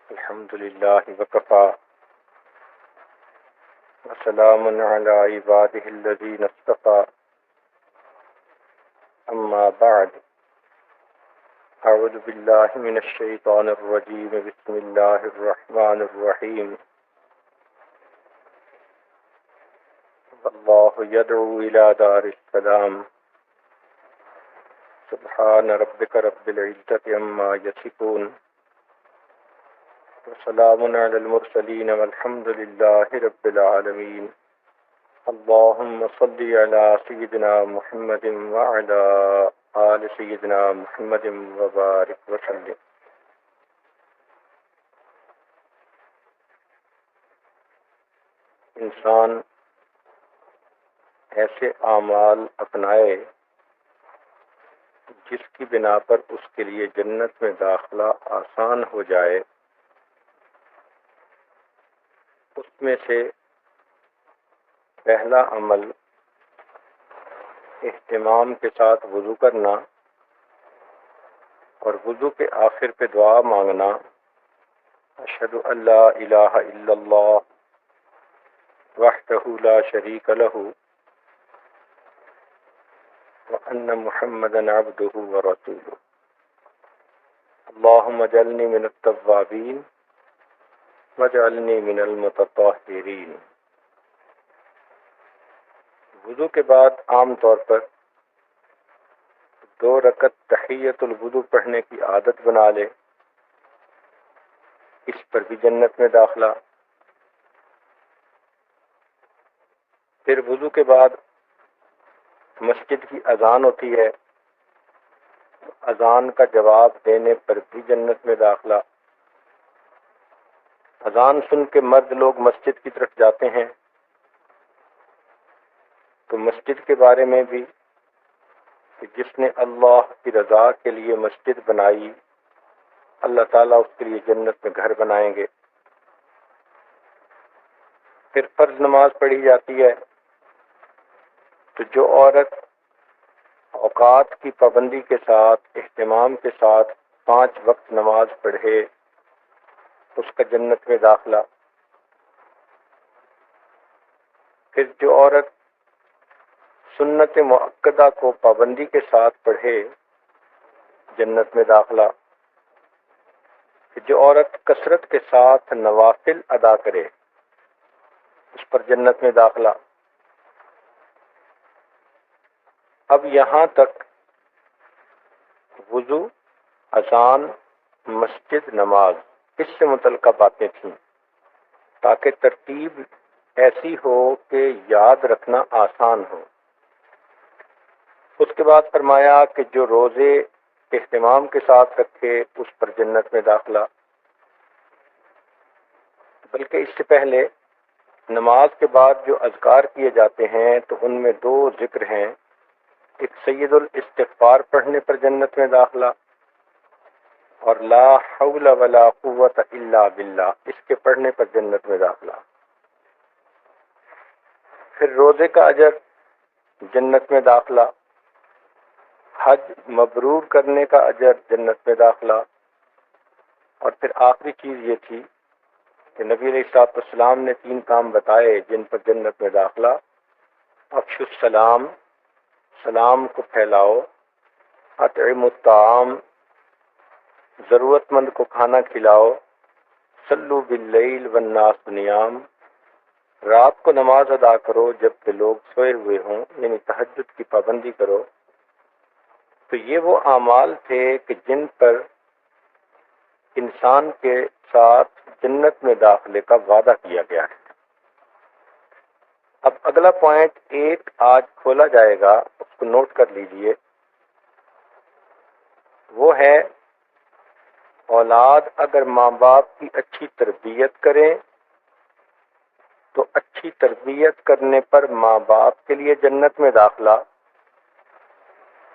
الحمد لله وكفى وسلام على عباده الذين اصطفى أما بعد أعوذ بالله من الشيطان الرجيم بسم الله الرحمن الرحيم الله يدعو إلى دار السلام سبحان ربك رب العزة عما يصفون وسلام على المرسلين والحمد لله رب العالمين اللهم صل على سيدنا محمد وعلى آل سيدنا محمد وبارك وسلم. انسان ایسے اعمال اپنائے جس کی بنا پر اس کے لیے جنت میں داخلہ آسان ہو جائے، اس میں سے پہلا عمل اہتمام کے ساتھ وضو کرنا اور وضو کے آخر پہ دعا مانگنا، اشہد ان لا الہ الا اللہ وحدہ لا شریک لہ وان محمدا عبدہ ورسولہ اللہم اجعلنی من التوابین واجعلنی من المتطہرین. وضو کے بعد عام طور پر 2 رکعت تحیۃ الوضو پڑھنے کی عادت بنا لے، اس پر بھی جنت میں داخلہ. پھر وضو کے بعد مسجد کی اذان ہوتی ہے، اذان کا جواب دینے پر بھی جنت میں داخلہ. اذان سن کے مرد لوگ مسجد کی طرف جاتے ہیں تو مسجد کے بارے میں بھی کہ جس نے اللہ کی رضا کے لیے مسجد بنائی، اللہ تعالیٰ اس کے لیے جنت میں گھر بنائیں گے. پھر فرض نماز پڑھی جاتی ہے تو جو عورت اوقات کی پابندی کے ساتھ اہتمام کے ساتھ 5 وقت نماز پڑھے اس کا جنت میں داخلہ. پھر جو عورت سنت مؤکدہ کو پابندی کے ساتھ پڑھے جنت میں داخلہ. جو عورت کثرت کے ساتھ نوافل ادا کرے اس پر جنت میں داخلہ. اب یہاں تک وضو، اذان، مسجد، نماز، اس سے متعلقہ باتیں تھیں تاکہ ترتیب ایسی ہو کہ یاد رکھنا آسان ہو. اس کے بعد فرمایا کہ جو روزے اہتمام کے ساتھ رکھے اس پر جنت میں داخلہ. بلکہ اس سے پہلے نماز کے بعد جو اذکار کیے جاتے ہیں تو ان میں 2 ذکر ہیں. ایک سید الاستغفار پڑھنے پر جنت میں داخلہ اور لا حول ولا قوت الا باللہ اس کے پڑھنے پر جنت میں داخلہ. پھر روزے کا اجر، جنت میں داخلہ. حج مبرور کرنے کا اجر، جنت میں داخلہ. اور پھر آخری چیز یہ تھی کہ نبی علیہ الصلوۃ والسلام نے 3 کام بتائے جن پر جنت میں داخلہ. افشوا السلام، سلام کو پھیلاؤ. اطعموا الطعام، ضرورت مند کو کھانا کھلاؤ. صلوا باللیل والناس نیام، رات کو نماز ادا کرو جب کہ لوگ سوئے ہوئے ہوں، یعنی تہجد کی پابندی کرو. تو یہ وہ اعمال تھے کہ جن پر انسان کے ساتھ جنت میں داخلے کا وعدہ کیا گیا ہے. اب اگلا پوائنٹ 1 آج کھولا جائے گا، اس کو نوٹ کر لیجئے. وہ ہے اولاد اگر ماں باپ کی اچھی تربیت کریں تو اچھی تربیت کرنے پر ماں باپ کے لیے جنت میں داخلہ،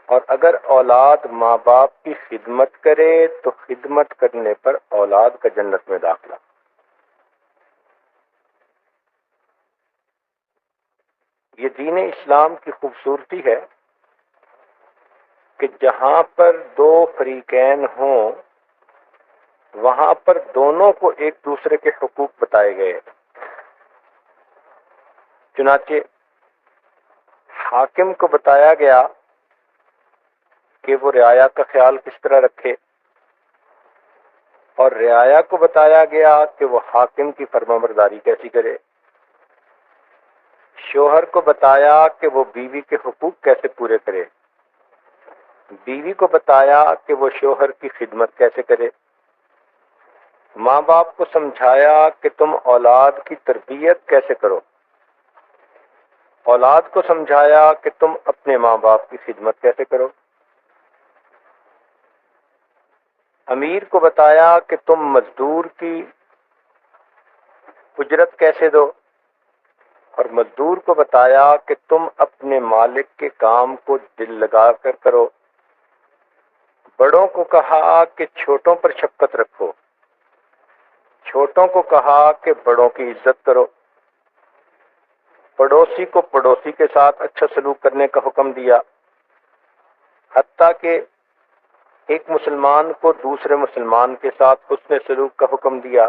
اور اگر اولاد ماں باپ کی خدمت کرے تو خدمت کرنے پر اولاد کا جنت میں داخلہ. یہ دین اسلام کی خوبصورتی ہے کہ جہاں پر 2 فریقین ہوں وہاں پر دونوں کو ایک دوسرے کے حقوق بتائے گئے۔ چنانچہ حاکم کو بتایا گیا کہ وہ رعایا کا خیال کس طرح رکھے، اور رعایا کو بتایا گیا کہ وہ حاکم کی فرمانبرداری کیسی کرے۔ شوہر کو بتایا کہ وہ بیوی کے حقوق کیسے پورے کرے، بیوی کو بتایا کہ وہ شوہر کی خدمت کیسے کرے۔ ماں باپ کو سمجھایا کہ تم اولاد کی تربیت کیسے کرو، اولاد کو سمجھایا کہ تم اپنے ماں باپ کی خدمت کیسے کرو۔ امیر کو بتایا کہ تم مزدور کی اجرت کیسے دو، اور مزدور کو بتایا کہ تم اپنے مالک کے کام کو دل لگا کر کرو۔ بڑوں کو کہا کہ چھوٹوں پر شفقت رکھو، چھوٹوں کو کہا کہ بڑوں کی عزت کرو۔ پڑوسی کو پڑوسی کے ساتھ اچھا سلوک کرنے کا حکم دیا، حتیٰ کہ ایک مسلمان کو دوسرے مسلمان کے ساتھ حسن سلوک کا حکم دیا۔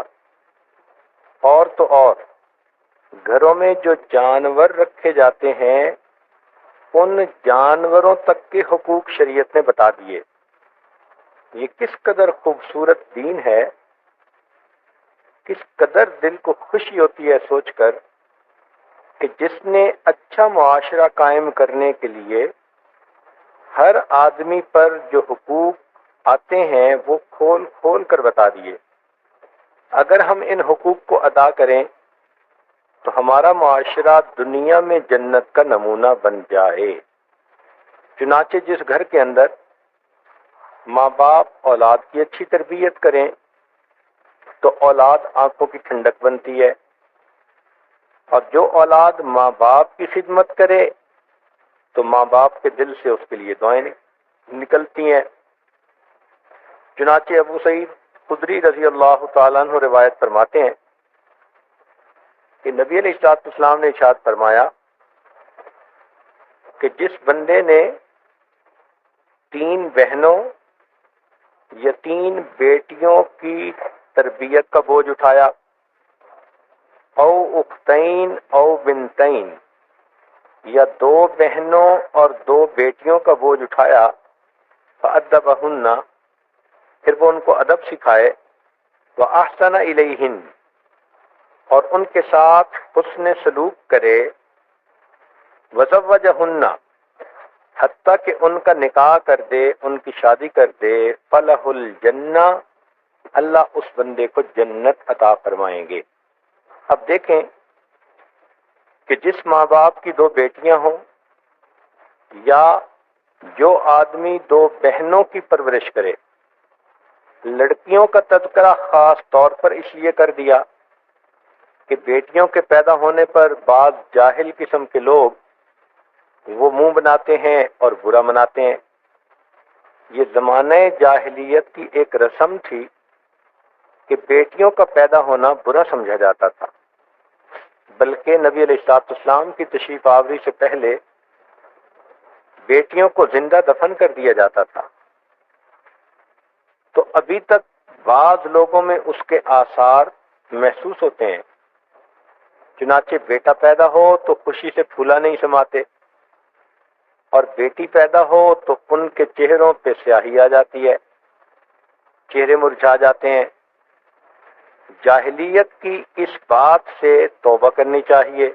اور تو اور گھروں میں جو جانور رکھے جاتے ہیں ان جانوروں تک کے حقوق شریعت نے بتا دیے۔ یہ کس قدر خوبصورت دین ہے، کس قدر دل کو خوشی ہوتی ہے سوچ کر کہ جس نے اچھا معاشرہ قائم کرنے کے لیے ہر آدمی پر جو حقوق آتے ہیں وہ کھول کھول کر بتا دیے۔ اگر ہم ان حقوق کو ادا کریں تو ہمارا معاشرہ دنیا میں جنت کا نمونہ بن جائے۔ چنانچہ جس گھر کے اندر ماں باپ اولاد کی اچھی تربیت کریں تو اولاد آنکھوں کی ٹھنڈک بنتی ہے، اور جو اولاد ماں باپ کی خدمت کرے تو ماں باپ کے دل سے اس کے لیے دعائیں نکلتی ہیں۔ چنانچہ ابو سعید خدری رضی اللہ تعالیٰ عنہ روایت فرماتے ہیں کہ نبی علیہ الصلوۃ والسلام نے ارشاد فرمایا کہ جس بندے نے 3 بہنوں یا 3 بیٹیوں کی تربیت کا بوجھ اٹھایا، او اختین او بنتین، یا 2 بہنوں اور 2 بیٹیوں کا بوجھ اٹھایا، فأدبہن، پھر وہ ان کو ادب سکھائے، وأحسن الیہن، اور ان کے ساتھ حسن سلوک کرے، وزوجہن، حتیٰ کہ ان کا نکاح کر دے، ان کی شادی کر دے، فلہ الجنہ، اللہ اس بندے کو جنت عطا فرمائیں گے۔ اب دیکھیں کہ جس ماں باپ کی 2 بیٹیاں ہوں یا جو آدمی 2 بہنوں کی پرورش کرے، لڑکیوں کا تذکرہ خاص طور پر اس لیے کر دیا کہ بیٹیوں کے پیدا ہونے پر بعض جاہل قسم کے لوگ وہ منہ بناتے ہیں اور برا مناتے ہیں۔ یہ زمانہ جاہلیت کی ایک رسم تھی کہ بیٹیوں کا پیدا ہونا برا سمجھا جاتا تھا، بلکہ نبی علیہ الصلوۃ والسلام کی تشریف آوری سے پہلے بیٹیوں کو زندہ دفن کر دیا جاتا تھا۔ تو ابھی تک بعض لوگوں میں اس کے آثار محسوس ہوتے ہیں۔ چنانچہ بیٹا پیدا ہو تو خوشی سے پھولا نہیں سماتے، اور بیٹی پیدا ہو تو ان کے چہروں پہ سیاہی آ جاتی ہے، چہرے مرجھا جاتے ہیں۔ جاہلیت کی اس بات سے توبہ کرنی چاہیے،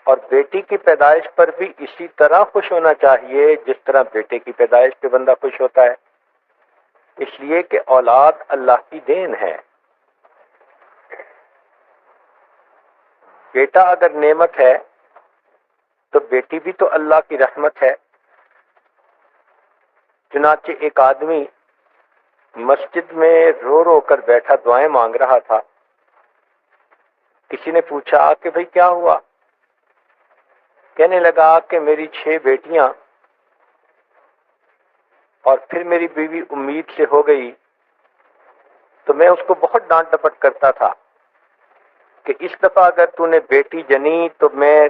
اور بیٹی کی پیدائش پر بھی اسی طرح خوش ہونا چاہیے جس طرح بیٹے کی پیدائش پہ بندہ خوش ہوتا ہے، اس لیے کہ اولاد اللہ کی دین ہے۔ بیٹا اگر نعمت ہے تو بیٹی بھی تو اللہ کی رحمت ہے۔ چنانچہ ایک آدمی مسجد میں رو رو کر بیٹھا دعائیں مانگ رہا تھا۔ کسی نے پوچھا کہ بھئی کیا ہوا؟ کہنے لگا کہ میری 6 بیٹیاں اور پھر میری بیوی امید سے ہو گئی، تو میں اس کو بہت ڈانٹ ڈپٹ کرتا تھا کہ اس دفعہ اگر تو نے بیٹی جنی تو میں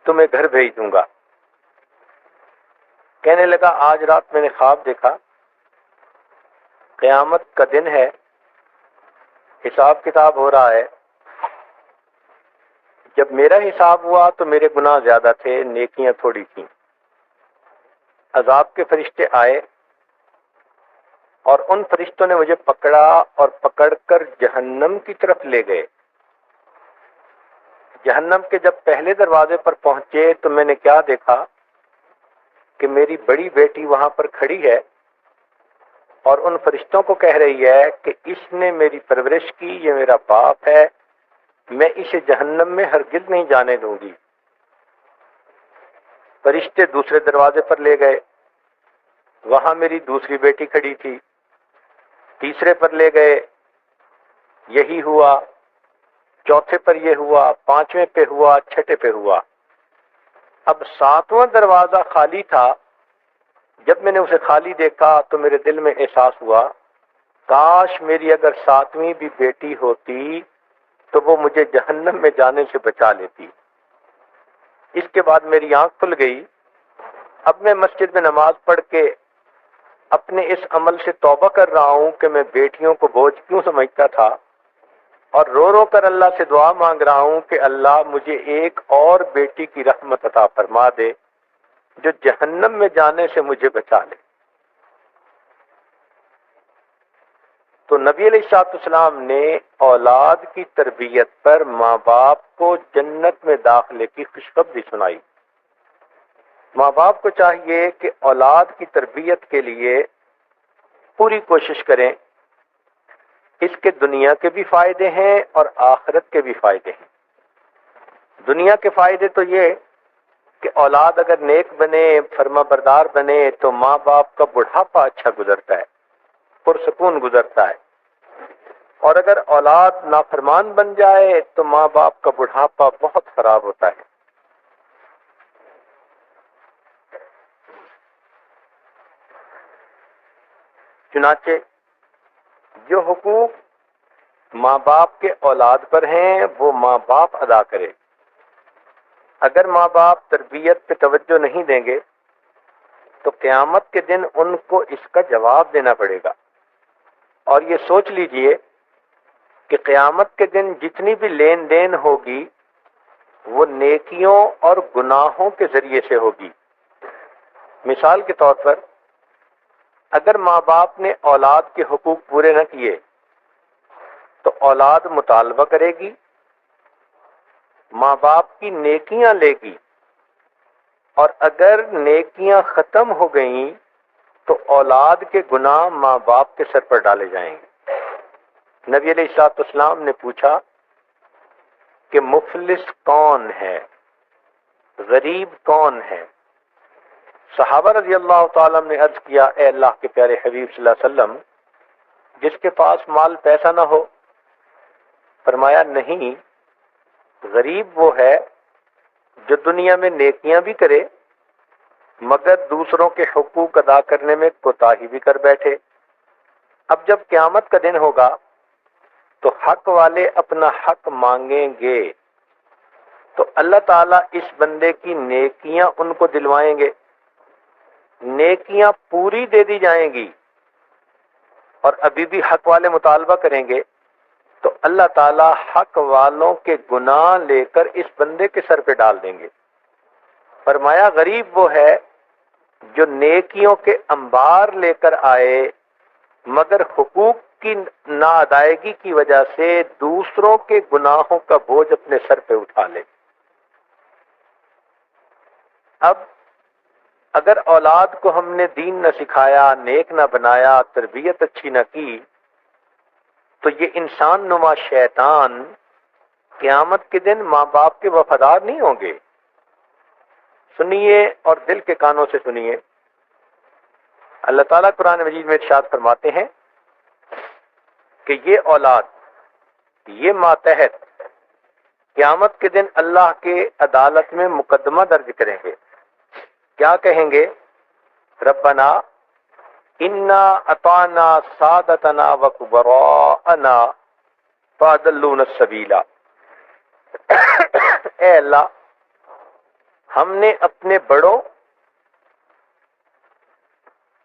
تمہیں گھر بھیج دوں گا۔ کہنے لگا آج رات میں نے خواب دیکھا قیامت کا دن ہے، حساب کتاب ہو رہا ہے. جب میرا حساب ہوا تو میرے گناہ زیادہ تھے، نیکیاں تھوڑی تھیں. عذاب کے فرشتے آئے اور ان فرشتوں نے مجھے پکڑا اور پکڑ کر جہنم کی طرف لے گئے. جہنم کے جب پہلے دروازے پر پہنچے تو میں نے کیا دیکھا کہ میری بڑی بیٹی وہاں پر کھڑی ہے اور ان فرشتوں کو کہہ رہی ہے کہ اس نے میری پرورش کی، یہ میرا باپ ہے، میں اسے جہنم میں ہرگز نہیں جانے دوں گی. فرشتے دوسرے دروازے پر لے گئے، وہاں میری دوسری بیٹی کھڑی تھی. تیسرے پر لے گئے، یہی ہوا. چوتھے پر یہ ہوا، پانچویں پہ ہوا، چھٹے پہ ہوا. اب ساتواں دروازہ خالی تھا. جب میں نے اسے خالی دیکھا تو میرے دل میں احساس ہوا کاش میری اگر ساتویں بھی بیٹی ہوتی تو وہ مجھے جہنم میں جانے سے بچا لیتی. اس کے بعد میری آنکھ کھل گئی. اب میں مسجد میں نماز پڑھ کے اپنے اس عمل سے توبہ کر رہا ہوں کہ میں بیٹیوں کو بوجھ کیوں سمجھتا تھا، اور رو رو کر اللہ سے دعا مانگ رہا ہوں کہ اللہ مجھے ایک اور بیٹی کی رحمت عطا فرما دے جو جہنم میں جانے سے مجھے بچا لے. تو نبی علیہ الصلوۃ والسلام نے اولاد کی تربیت پر ماں باپ کو جنت میں داخلے کی خوشخبری سنائی. ماں باپ کو چاہیے کہ اولاد کی تربیت کے لیے پوری کوشش کریں. اس کے دنیا کے بھی فائدے ہیں اور آخرت کے بھی فائدے ہیں. دنیا کے فائدے تو یہ کہ اولاد اگر نیک بنے، فرما بردار بنے تو ماں باپ کا بڑھاپا اچھا گزرتا ہے، پرسکون گزرتا ہے. اور اگر اولاد نافرمان بن جائے تو ماں باپ کا بڑھاپا بہت خراب ہوتا ہے. چنانچہ جو حقوق ماں باپ کے اولاد پر ہیں وہ ماں باپ ادا کرے. اگر ماں باپ تربیت پہ توجہ نہیں دیں گے تو قیامت کے دن ان کو اس کا جواب دینا پڑے گا. اور یہ سوچ لیجئے کہ قیامت کے دن جتنی بھی لین دین ہوگی وہ نیکیوں اور گناہوں کے ذریعے سے ہوگی. مثال کے طور پر اگر ماں باپ نے اولاد کے حقوق پورے نہ کیے تو اولاد مطالبہ کرے گی، ماں باپ کی نیکیاں لے گی، اور اگر نیکیاں ختم ہو گئیں تو اولاد کے گناہ ماں باپ کے سر پر ڈالے جائیں گے. نبی علیہ الصلوۃ والسلام نے پوچھا کہ مفلس کون ہے، غریب کون ہے؟ صحابہ رضی اللہ تعالیٰ نے عرض کیا اے اللہ کے پیارے حبیب صلی اللہ علیہ وسلم، جس کے پاس مال پیسہ نہ ہو. فرمایا نہیں، غریب وہ ہے جو دنیا میں نیکیاں بھی کرے مگر دوسروں کے حقوق ادا کرنے میں کوتاہی بھی کر بیٹھے. اب جب قیامت کا دن ہوگا تو حق والے اپنا حق مانگیں گے تو اللہ تعالیٰ اس بندے کی نیکیاں ان کو دلوائیں گے. نیکیاں پوری دے دی جائیں گی اور ابھی بھی حق والے مطالبہ کریں گے تو اللہ تعالیٰ حق والوں کے گناہ لے کر اس بندے کے سر پہ ڈال دیں گے. فرمایا غریب وہ ہے جو نیکیوں کے انبار لے کر آئے مگر حقوق کی نا ادائیگی کی وجہ سے دوسروں کے گناہوں کا بوجھ اپنے سر پہ اٹھا لے. اب اگر اولاد کو ہم نے دین نہ سکھایا، نیک نہ بنایا، تربیت اچھی نہ کی تو یہ انسان نما شیطان قیامت کے دن ماں باپ کے وفادار نہیں ہوں گے. سنیے اور دل کے کانوں سے سنیے. اللہ تعالیٰ قرآن مجید میں ارشاد فرماتے ہیں کہ یہ اولاد، یہ ماتحت قیامت کے دن اللہ کے عدالت میں مقدمہ درج کریں گے. کیا کہیں گے؟ ربنا انا اطعنا سادتنا وکبراءنا فاضلونا السبیل. اے اللہ، ہم نے اپنے بڑوں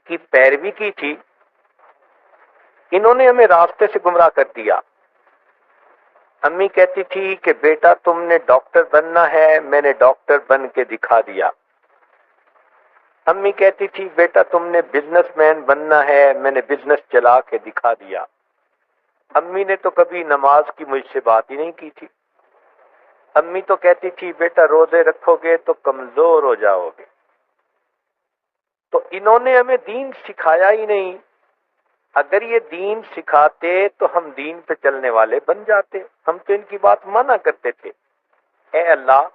کی پیروی کی تھی انہوں نے ہمیں راستے سے گمراہ کر دیا۔ امی کہتی تھی کہ بیٹا تم نے ڈاکٹر بننا ہے، میں نے ڈاکٹر بن کے دکھا دیا۔ امی کہتی تھی بیٹا تم نے بزنس مین بننا ہے، میں نے بزنس چلا کے دکھا دیا۔ امی نے تو کبھی نماز کی مجھ سے بات ہی نہیں کی تھی۔ امی تو کہتی تھی بیٹا روزے رکھو گے تو کمزور ہو جاؤ گے۔ تو انہوں نے ہمیں دین سکھایا ہی نہیں۔ اگر یہ دین سکھاتے تو ہم دین پہ چلنے والے بن جاتے، ہم تو ان کی بات مانا کرتے تھے۔ اے اللہ،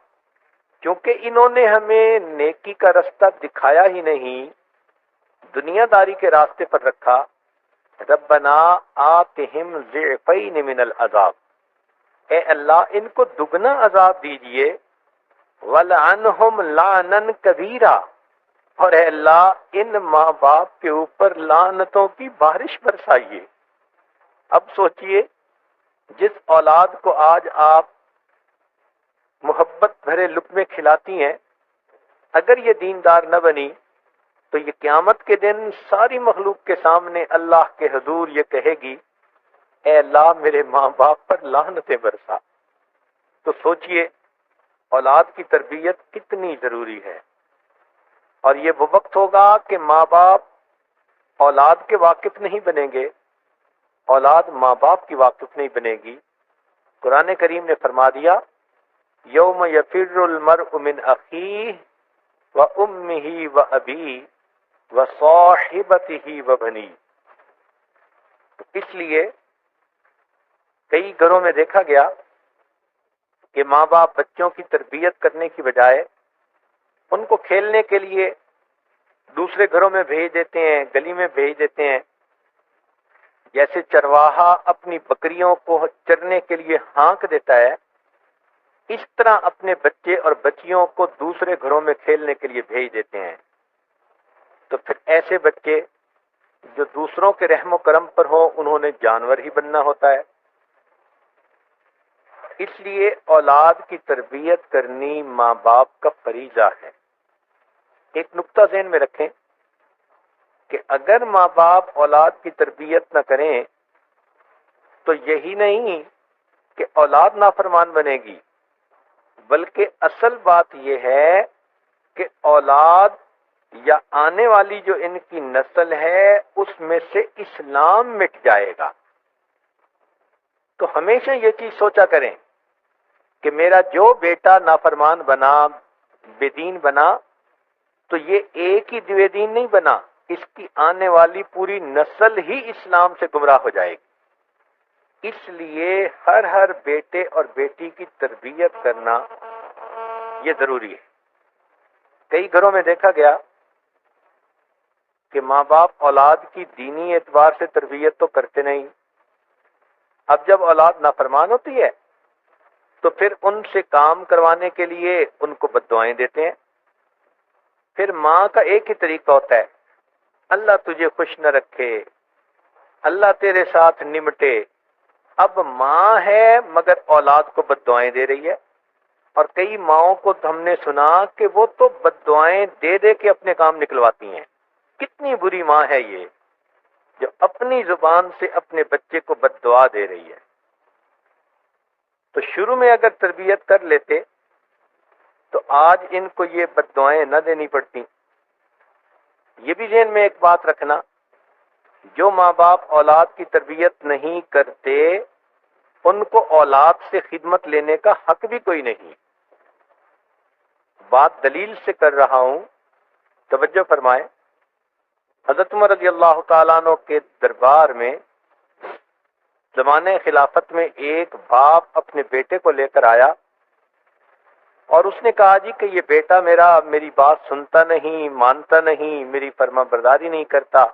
کیونکہ انہوں نے ہمیں نیکی کا رستہ دکھایا ہی نہیں، دنیا داری کے راستے پر رکھا، ربنا آتہم ضعفین من العذاب، اے اللہ ان کو دگنا عذاب دیجئے، وَلْعَنْهُمْ لَعْنًا كَبِيرًا، اور اے اللہ ان ماں باپ کے اوپر لعنتوں کی بارش برسائیے۔ اب سوچئے جس اولاد کو آج آپ محبت بھرے لقمے کھلاتی ہیں، اگر یہ دیندار نہ بنی تو یہ قیامت کے دن ساری مخلوق کے سامنے اللہ کے حضور یہ کہے گی اے اللہ میرے ماں باپ پر لعنتیں برسا۔ تو سوچئے اولاد کی تربیت کتنی ضروری ہے، اور یہ وہ وقت ہوگا کہ ماں باپ اولاد کے واقف نہیں بنیں گے، اولاد ماں باپ کی واقف نہیں بنے گی۔ قرآن کریم نے فرما دیا یوم یفر المرء من اخیہ وامہ وابیہ وصاحبتہ وبنیہ۔ تو اس لیے کئی گھروں میں دیکھا گیا کہ ماں باپ بچوں کی تربیت کرنے کی بجائے ان کو کھیلنے کے لیے دوسرے گھروں میں بھیج دیتے ہیں، گلی میں بھیج دیتے ہیں۔ جیسے چرواہا اپنی بکریوں کو چرنے کے لیے ہانک دیتا ہے، اس طرح اپنے بچے اور بچیوں کو دوسرے گھروں میں کھیلنے کے لیے بھیج دیتے ہیں۔ تو پھر ایسے بچے جو دوسروں کے رحم و کرم پر ہوں انہوں نے جانور ہی بننا ہوتا ہے۔ اس لیے اولاد کی تربیت کرنی ماں باپ کا فریضہ ہے۔ ایک نقطہ ذہن میں رکھیں کہ اگر ماں باپ اولاد کی تربیت نہ کریں تو یہی نہیں کہ اولاد نافرمان بنے گی، بلکہ اصل بات یہ ہے کہ اولاد یا آنے والی جو ان کی نسل ہے اس میں سے اسلام مٹ جائے گا۔ تو ہمیشہ یہ چیز سوچا کریں کہ میرا جو بیٹا نافرمان بنا، بے دین بنا، تو یہ ایک ہی بے دین نہیں بنا، اس کی آنے والی پوری نسل ہی اسلام سے گمراہ ہو جائے گی۔ اس لیے ہر بیٹے اور بیٹی کی تربیت کرنا یہ ضروری ہے۔ کئی گھروں میں دیکھا گیا کہ ماں باپ اولاد کی دینی اعتبار سے تربیت تو کرتے نہیں، اب جب اولاد نافرمان ہوتی ہے تو پھر ان سے کام کروانے کے لیے ان کو بد دعائیں دیتے ہیں۔ پھر ماں کا ایک ہی طریقہ ہوتا ہے اللہ تجھے خوش نہ رکھے، اللہ تیرے ساتھ نمٹے۔ اب ماں ہے مگر اولاد کو بد دعائیں دے رہی ہے، اور کئی ماؤں کو ہم نے سنا کہ وہ تو بد دعائیں دے دے کے اپنے کام نکلواتی ہیں۔ کتنی بری ماں ہے یہ جو اپنی زبان سے اپنے بچے کو بد دعا دے رہی ہے۔ تو شروع میں اگر تربیت کر لیتے تو آج ان کو یہ بد دعائیں نہ دینی پڑتی۔ یہ بھی ذہن میں ایک بات رکھنا، جو ماں باپ اولاد کی تربیت نہیں کرتے ان کو اولاد سے خدمت لینے کا حق بھی کوئی نہیں۔ بات دلیل سے کر رہا ہوں، توجہ فرمائیں۔ حضرت عمر رضی اللہ تعالیٰ عنہ کے دربار میں زمانہ خلافت میں ایک باپ اپنے بیٹے کو لے کر آیا اور اس نے کہا جی کہ یہ بیٹا میری بات سنتا نہیں، مانتا نہیں، میری فرما برداری نہیں کرتا۔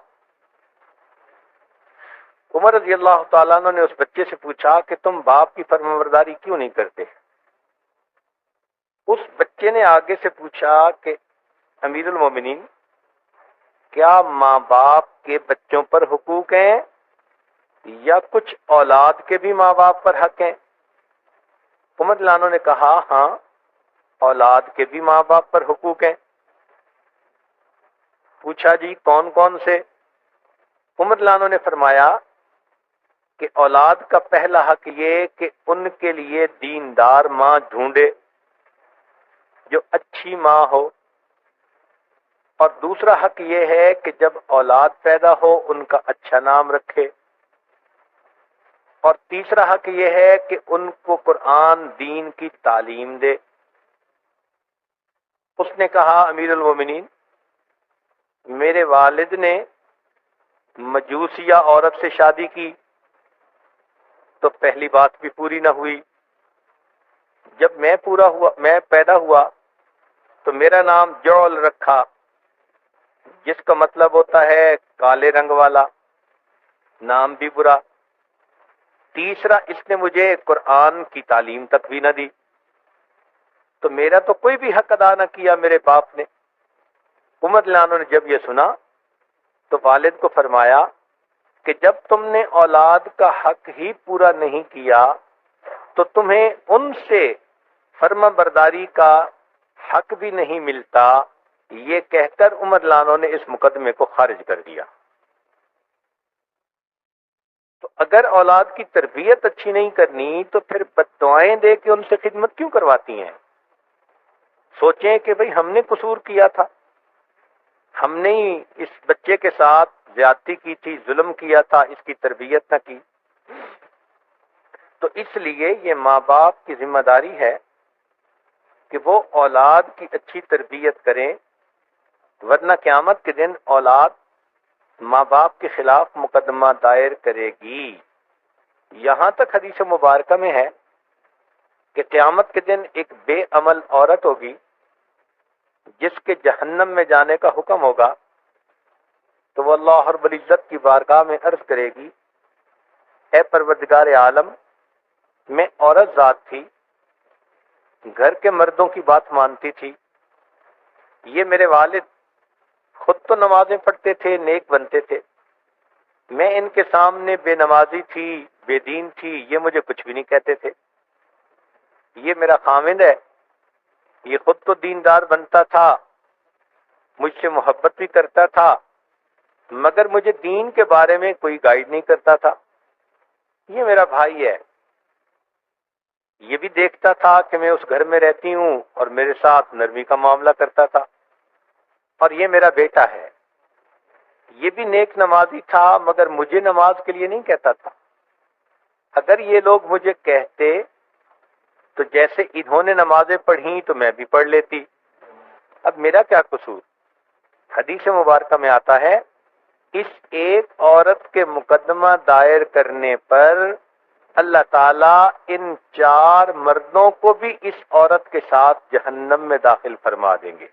عمر رضی اللہ تعالیٰ عنہ نے اس بچے سے پوچھا کہ تم باپ کی فرما برداری کیوں نہیں کرتے؟ اس بچے نے آگے سے پوچھا کہ امیر المومنین، کیا ماں باپ کے بچوں پر حقوق ہیں یا کچھ اولاد کے بھی ماں باپ پر حق ہیں؟ عمر لانو نے کہا ہاں، اولاد کے بھی ماں باپ پر حقوق ہیں۔ پوچھا جی کون کون سے؟ عمر لانو نے فرمایا کہ اولاد کا پہلا حق یہ کہ ان کے لیے دیندار ماں ڈھونڈے جو اچھی ماں ہو، اور دوسرا حق یہ ہے کہ جب اولاد پیدا ہو ان کا اچھا نام رکھے، اور تیسرا حق یہ ہے کہ ان کو قرآن دین کی تعلیم دے۔ اس نے کہا امیر المومنین، میرے والد نے مجوسیہ عورت سے شادی کی تو پہلی بات بھی پوری نہ ہوئی۔ جب میں پیدا ہوا تو میرا نام جعل رکھا، جس کا مطلب ہوتا ہے کالے رنگ والا، نام بھی برا۔ تیسرا، اس نے مجھے قرآن کی تعلیم تک بھی نہ دی، تو میرا تو کوئی بھی حق ادا نہ کیا میرے باپ نے۔ عمر رضی اللہ عنہ نے جب یہ سنا تو والد کو فرمایا کہ جب تم نے اولاد کا حق ہی پورا نہیں کیا تو تمہیں ان سے فرما برداری کا حق بھی نہیں ملتا۔ یہ کہہ کر عمر رضی اللہ عنہ نے اس مقدمے کو خارج کر دیا۔ تو اگر اولاد کی تربیت اچھی نہیں کرنی تو پھر بد دعائیں دے کے ان سے خدمت کیوں کرواتی ہیں؟ سوچیں کہ بھئی ہم نے قصور کیا تھا، ہم نے ہی اس بچے کے ساتھ زیادتی کی تھی، ظلم کیا تھا، اس کی تربیت نہ کی۔ تو اس لیے یہ ماں باپ کی ذمہ داری ہے کہ وہ اولاد کی اچھی تربیت کریں، ورنہ قیامت کے دن اولاد ماں باپ کے خلاف مقدمہ دائر کرے گی۔ یہاں تک حدیث مبارکہ میں ہے کہ قیامت کے دن ایک بے عمل عورت ہوگی جس کے جہنم میں جانے کا حکم ہوگا، تو وہ اللہ رب العزت کی بارگاہ میں عرض کرے گی، اے پروردگار عالم، میں عورت ذات تھی، گھر کے مردوں کی بات مانتی تھی، یہ میرے والد خود تو نمازیں پڑھتے تھے، نیک بنتے تھے، میں ان کے سامنے بے نمازی تھی، بے دین تھی، یہ مجھے کچھ بھی نہیں کہتے تھے۔ یہ میرا خاوند ہے، یہ خود تو دیندار بنتا تھا، مجھ سے محبت بھی کرتا تھا، مگر مجھے دین کے بارے میں کوئی گائیڈ نہیں کرتا تھا۔ یہ میرا بھائی ہے، یہ بھی دیکھتا تھا کہ میں اس گھر میں رہتی ہوں اور میرے ساتھ نرمی کا معاملہ کرتا تھا۔ اور یہ میرا بیٹا ہے، یہ بھی نیک نمازی تھا مگر مجھے نماز کے لیے نہیں کہتا تھا۔ اگر یہ لوگ مجھے کہتے تو جیسے انہوں نے نمازیں پڑھی تو میں بھی پڑھ لیتی، اب میرا کیا قصور؟ حدیث مبارکہ میں آتا ہے، اس ایک عورت کے مقدمہ دائر کرنے پر اللہ تعالیٰ ان 4 مردوں کو بھی اس عورت کے ساتھ جہنم میں داخل فرما دیں گے۔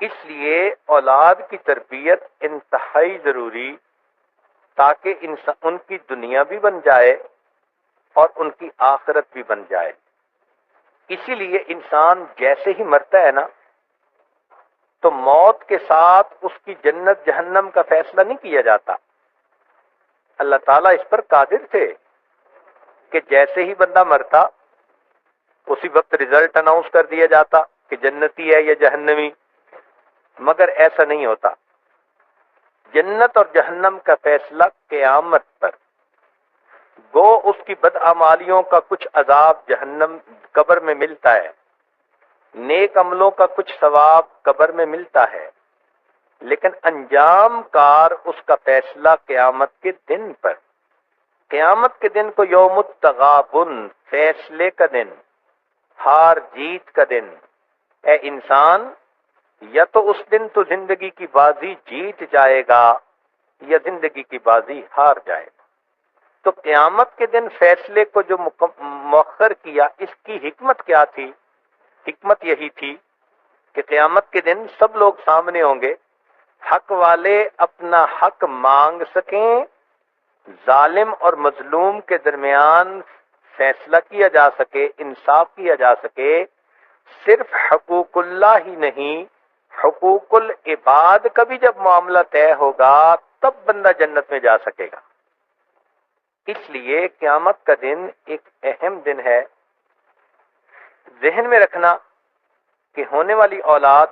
اس لیے اولاد کی تربیت انتہائی ضروری، تاکہ ان کی دنیا بھی بن جائے اور ان کی آخرت بھی بن جائے۔ اسی لیے انسان جیسے ہی مرتا ہے نا تو موت کے ساتھ اس کی جنت جہنم کا فیصلہ نہیں کیا جاتا۔ اللہ تعالیٰ اس پر قادر تھے کہ جیسے ہی بندہ مرتا اسی وقت رزلٹ اناؤنس کر دیا جاتا کہ جنتی ہے یا جہنمی، مگر ایسا نہیں ہوتا۔ جنت اور جہنم کا فیصلہ قیامت پر، گو اس کی بدعمالیوں کا کچھ عذاب جہنم قبر میں ملتا ہے، نیک عملوں کا کچھ ثواب قبر میں ملتا ہے، لیکن انجام کار اس کا فیصلہ قیامت کے دن پر۔ قیامت کے دن کو یوم التغابن، فیصلے کا دن، ہار جیت کا دن۔ اے انسان، یا تو اس دن تو زندگی کی بازی جیت جائے گا یا زندگی کی بازی ہار جائے گا۔ تو قیامت کے دن فیصلے کو جو مؤخر کیا، اس کی حکمت کیا تھی؟ حکمت یہی تھی کہ قیامت کے دن سب لوگ سامنے ہوں گے، حق والے اپنا حق مانگ سکیں، ظالم اور مظلوم کے درمیان فیصلہ کیا جا سکے، انصاف کیا جا سکے۔ صرف حقوق اللہ ہی نہیں، حقوق العباد کا بھی جب معاملہ طے ہوگا تب بندہ جنت میں جا سکے گا۔ اس لیے قیامت کا دن ایک اہم دن ہے۔ ذہن میں رکھنا کہ ہونے والی اولاد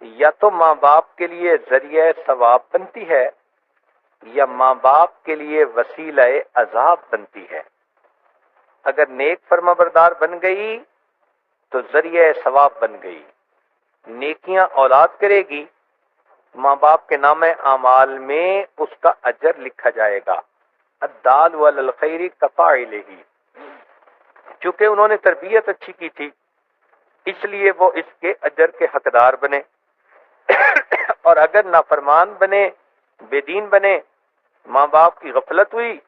یا تو ماں باپ کے لیے ذریعہ ثواب بنتی ہے، یا ماں باپ کے لیے وسیلہ عذاب بنتی ہے. اگر نیک فرما بردار بن گئی تو ذریعہ ثواب بن گئی. نیکیاں اولاد کرے گی، ماں باپ کے نام اعمال میں اس کا اجر لکھا جائے گا. الدال علی الخیر کفاعلہ، چونکہ انہوں نے تربیت اچھی کی تھی اس لیے وہ اس کے اجر کے حقدار بنے. اور اگر نافرمان بنے، بے دین بنے، ماں باپ کی غفلت ہوئی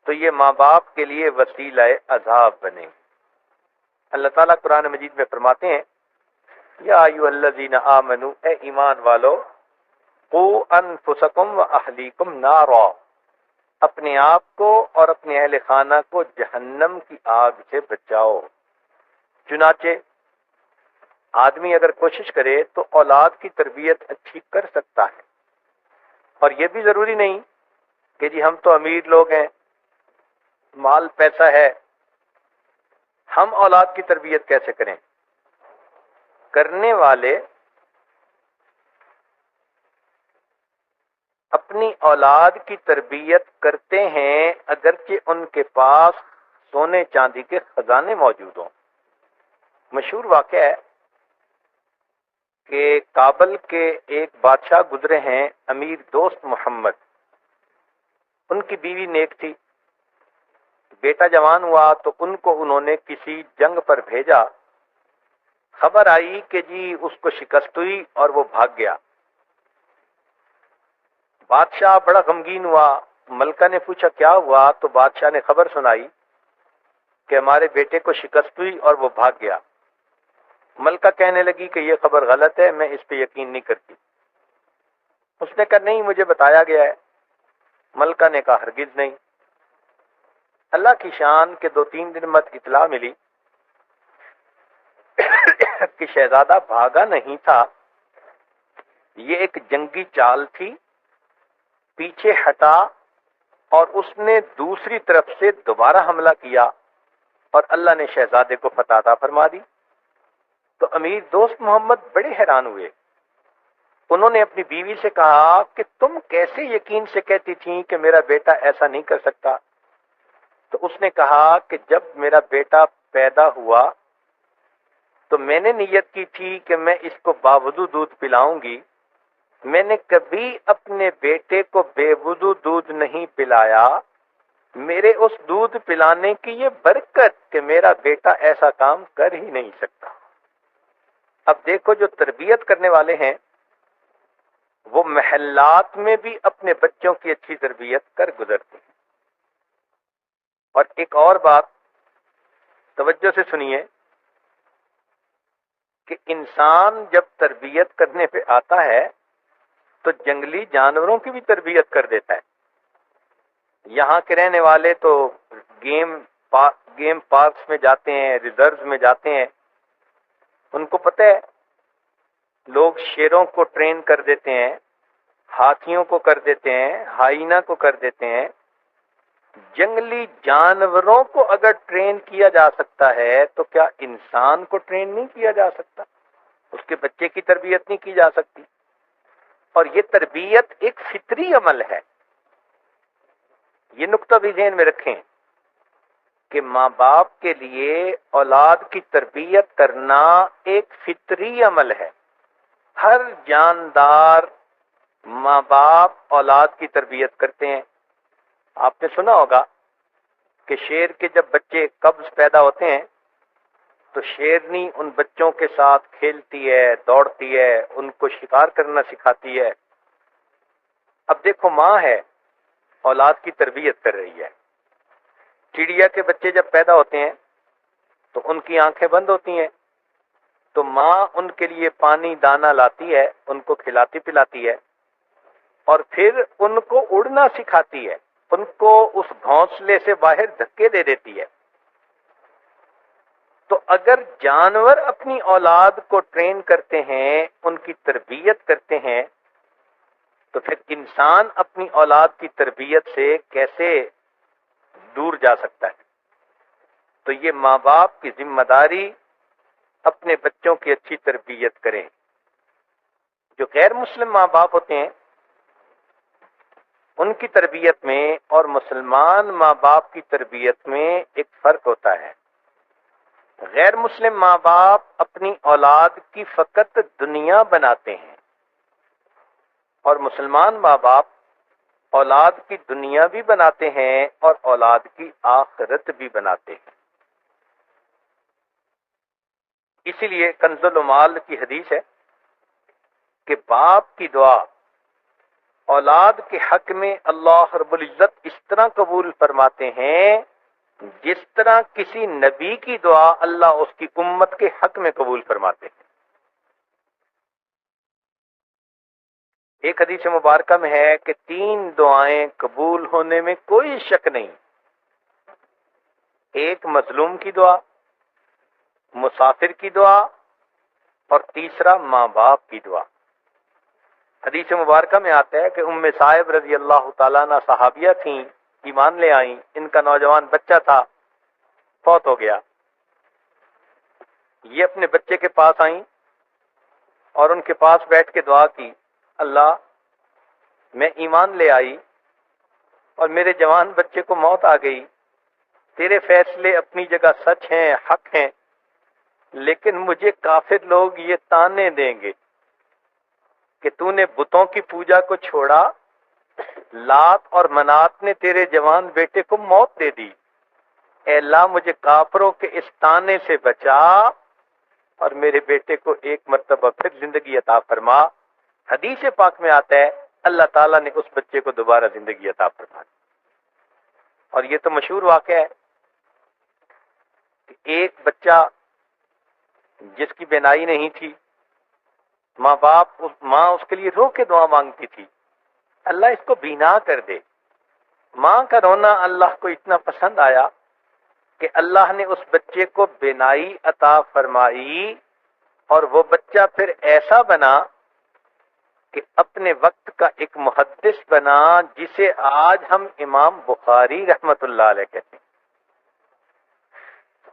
تو یہ ماں باپ کے لیے وسیلہ عذاب بنے. اللہ تعالیٰ قرآن مجید میں فرماتے ہیں یا ایھا الذین آمنو، اے ایمان والو، قوا انفسکم و اہلیکم نارا، اپنے آپ کو اور اپنے اہل خانہ کو جہنم کی آگ سے بچاؤ. چنانچہ آدمی اگر کوشش کرے تو اولاد کی تربیت اچھی کر سکتا ہے. اور یہ بھی ضروری نہیں کہ جی ہم تو امیر لوگ ہیں، مال پیسہ ہے، ہم اولاد کی تربیت کیسے کریں؟ کرنے والے اپنی اولاد کی تربیت کرتے ہیں اگرچہ ان کے پاس سونے چاندی کے خزانے موجود ہوں. مشہور واقعہ ہے کہ کابل کے ایک بادشاہ گزرے ہیں، امیر دوست محمد. ان کی بیوی نیک تھی، بیٹا جوان ہوا تو ان کو انہوں نے کسی جنگ پر بھیجا. خبر آئی کہ جی اس کو شکست ہوئی اور وہ بھاگ گیا. بادشاہ بڑا غمگین ہوا. ملکہ نے پوچھا کیا ہوا؟ تو بادشاہ نے خبر سنائی کہ ہمارے بیٹے کو شکست ہوئی اور وہ بھاگ گیا. ملکہ کہنے لگی کہ یہ خبر غلط ہے، میں اس پہ یقین نہیں کرتی. اس نے کہا نہیں، مجھے بتایا گیا ہے. ملکہ نے کہا ہرگز نہیں. اللہ کی شان کے 2-3 دن بعد اطلاع ملی کہ شہزادہ بھاگا نہیں تھا، یہ ایک جنگی چال تھی. پیچھے ہٹا اور اس نے دوسری طرف سے دوبارہ حملہ کیا اور اللہ نے شہزادے کو فتح عطا فرما دی. تو امیر دوست محمد بڑے حیران ہوئے. انہوں نے اپنی بیوی سے کہا کہ تم کیسے یقین سے کہتی تھیں کہ میرا بیٹا ایسا نہیں کر سکتا؟ تو اس نے کہا کہ جب میرا بیٹا پیدا ہوا تو میں نے نیت کی تھی کہ میں اس کو باوضو دودھ پلاؤں گی. میں نے کبھی اپنے بیٹے کو بے وضو دودھ نہیں پلایا. میرے اس دودھ پلانے کی یہ برکت کہ میرا بیٹا ایسا کام کر ہی نہیں سکتا. اب دیکھو جو تربیت کرنے والے ہیں وہ محلات میں بھی اپنے بچوں کی اچھی تربیت کر گزرتے ہیں. اور ایک اور بات توجہ سے سنیے کہ انسان جب تربیت کرنے پہ آتا ہے تو جنگلی جانوروں کی بھی تربیت کر دیتا ہے. یہاں کے رہنے والے تو گیم پارکس میں جاتے ہیں، ریزروز میں جاتے ہیں. ان کو پتہ ہے لوگ شیروں کو ٹرین کر دیتے ہیں، ہاتھیوں کو کر دیتے ہیں، ہائینا کو کر دیتے ہیں. جنگلی جانوروں کو اگر ٹرین کیا جا سکتا ہے تو کیا انسان کو ٹرین نہیں کیا جا سکتا؟ اس کے بچے کی تربیت نہیں کی جا سکتی؟ اور یہ تربیت ایک فطری عمل ہے. یہ نقطہ بھی ذہن میں رکھیں کہ ماں باپ کے لیے اولاد کی تربیت کرنا ایک فطری عمل ہے. ہر جاندار ماں باپ اولاد کی تربیت کرتے ہیں. آپ نے سنا ہوگا کہ شیر کے جب بچے قبض پیدا ہوتے ہیں تو شیرنی ان بچوں کے ساتھ کھیلتی ہے، دوڑتی ہے، ان کو شکار کرنا سکھاتی ہے. اب دیکھو ماں ہے اولاد کی تربیت کر رہی ہے. چڑیا کے بچے جب پیدا ہوتے ہیں تو ان کی آنکھیں بند ہوتی ہیں تو ماں ان کے لیے پانی دانا لاتی ہے، ان کو کھلاتی پلاتی ہے اور پھر ان کو اڑنا سکھاتی ہے، ان کو اس گھونسلے سے باہر دھکے دے دیتی ہے. تو اگر جانور اپنی اولاد کو ٹرین کرتے ہیں، ان کی تربیت کرتے ہیں، تو پھر انسان اپنی اولاد کی تربیت سے کیسے دور جا سکتا ہے؟ تو یہ ماں باپ کی ذمہ داری اپنے بچوں کی اچھی تربیت کریں. جو غیر مسلم ماں باپ ہوتے ہیں ان کی تربیت میں اور مسلمان ماں باپ کی تربیت میں ایک فرق ہوتا ہے۔ غیر مسلم ماں باپ اپنی اولاد کی فقط دنیا بناتے ہیں، اور مسلمان ماں باپ اولاد کی دنیا بھی بناتے ہیں اور اولاد کی آخرت بھی بناتے ہیں۔ اسی لیے کنز العمال کی حدیث ہے کہ باپ کی دعا اولاد کے حق میں اللہ رب العزت اس طرح قبول فرماتے ہیں جس طرح کسی نبی کی دعا اللہ اس کی امت کے حق میں قبول فرماتے ہیں۔ ایک حدیث مبارکہ میں ہے کہ 3 دعائیں قبول ہونے میں کوئی شک نہیں۔ ایک مظلوم کی دعا، مسافر کی دعا، اور تیسرا ماں باپ کی دعا۔ حدیث مبارکہ میں آتا ہے کہ ام صاحب رضی اللہ تعالیٰ عنہ صحابیہ تھیں، ایمان لے آئیں، ان کا نوجوان بچہ تھا، فوت ہو گیا۔ یہ اپنے بچے کے پاس آئیں اور ان کے پاس بیٹھ کے دعا کی، اللہ میں ایمان لے آئی اور میرے جوان بچے کو موت آ گئی، تیرے فیصلے اپنی جگہ سچ ہیں، حق ہیں، لیکن مجھے کافر لوگ یہ تانے دیں گے کہ تو نے بتوں کی پوجا کو چھوڑا، لات اور منات نے تیرے جوان بیٹے کو موت دے دی، اے اللہ مجھے کافروں کے اس تانے سے بچا اور میرے بیٹے کو ایک مرتبہ پھر زندگی عطا فرما۔ حدیث پاک میں آتا ہے اللہ تعالیٰ نے اس بچے کو دوبارہ زندگی عطا فرما دی۔ اور یہ تو مشہور واقعہ ہے کہ ایک بچہ جس کی بینائی نہیں تھی، ماں اس کے لیے رو کے دعا مانگتی تھی، اللہ اس کو بینا کر دے۔ ماں کا رونا اللہ کو اتنا پسند آیا کہ اللہ نے اس بچے کو بینائی عطا فرمائی، اور وہ بچہ پھر ایسا بنا کہ اپنے وقت کا ایک محدث بنا، جسے آج ہم امام بخاری رحمت اللہ علیہ کہتے ہیں۔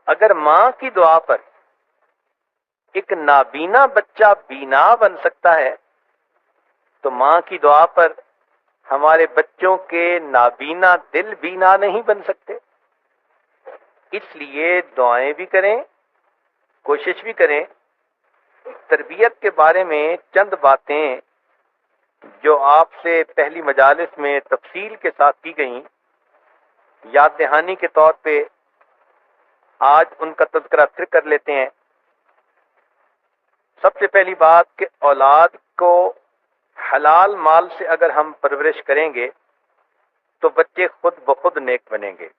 اگر ماں کی دعا پر ایک نابینا بچہ بینا بن سکتا ہے تو ماں کی دعا پر ہمارے بچوں کے نابینا دل بینا نہیں بن سکتے۔ اس لیے دعائیں بھی کریں، کوشش بھی کریں۔ تربیت کے بارے میں چند باتیں جو آپ سے پہلی مجالس میں تفصیل کے ساتھ کی گئیں، یاد دہانی کے طور پہ آج ان کا تذکرہ پھر کر لیتے ہیں۔ سب سے پہلی بات کہ اولاد کو حلال مال سے اگر ہم پرورش کریں گے تو بچے خود بخود نیک بنیں گے۔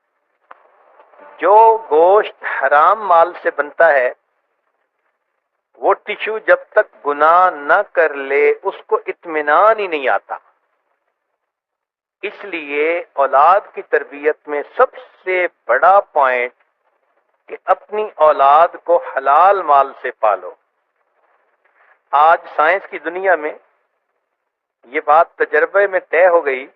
جو گوشت حرام مال سے بنتا ہے وہ ٹشو جب تک گناہ نہ کر لے اس کو اطمینان ہی نہیں آتا۔ اس لیے اولاد کی تربیت میں سب سے بڑا پوائنٹ کہ اپنی اولاد کو حلال مال سے پالو۔ آج سائنس کی دنیا میں یہ بات تجربے میں طے ہو گئی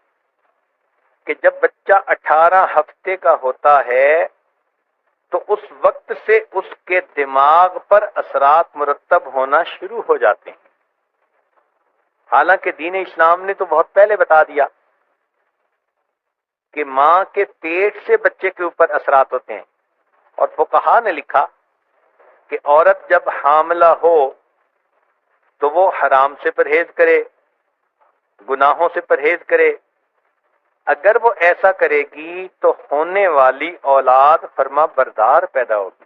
کہ جب بچہ 18 ہفتے کا ہوتا ہے تو اس وقت سے اس کے دماغ پر اثرات مرتب ہونا شروع ہو جاتے ہیں۔ حالانکہ دین اسلام نے تو بہت پہلے بتا دیا کہ ماں کے پیٹ سے بچے کے اوپر اثرات ہوتے ہیں، اور فقہا نے لکھا کہ عورت جب حاملہ ہو تو وہ حرام سے پرہیز کرے، گناہوں سے پرہیز کرے۔ اگر وہ ایسا کرے گی تو ہونے والی اولاد فرما بردار پیدا ہوگی،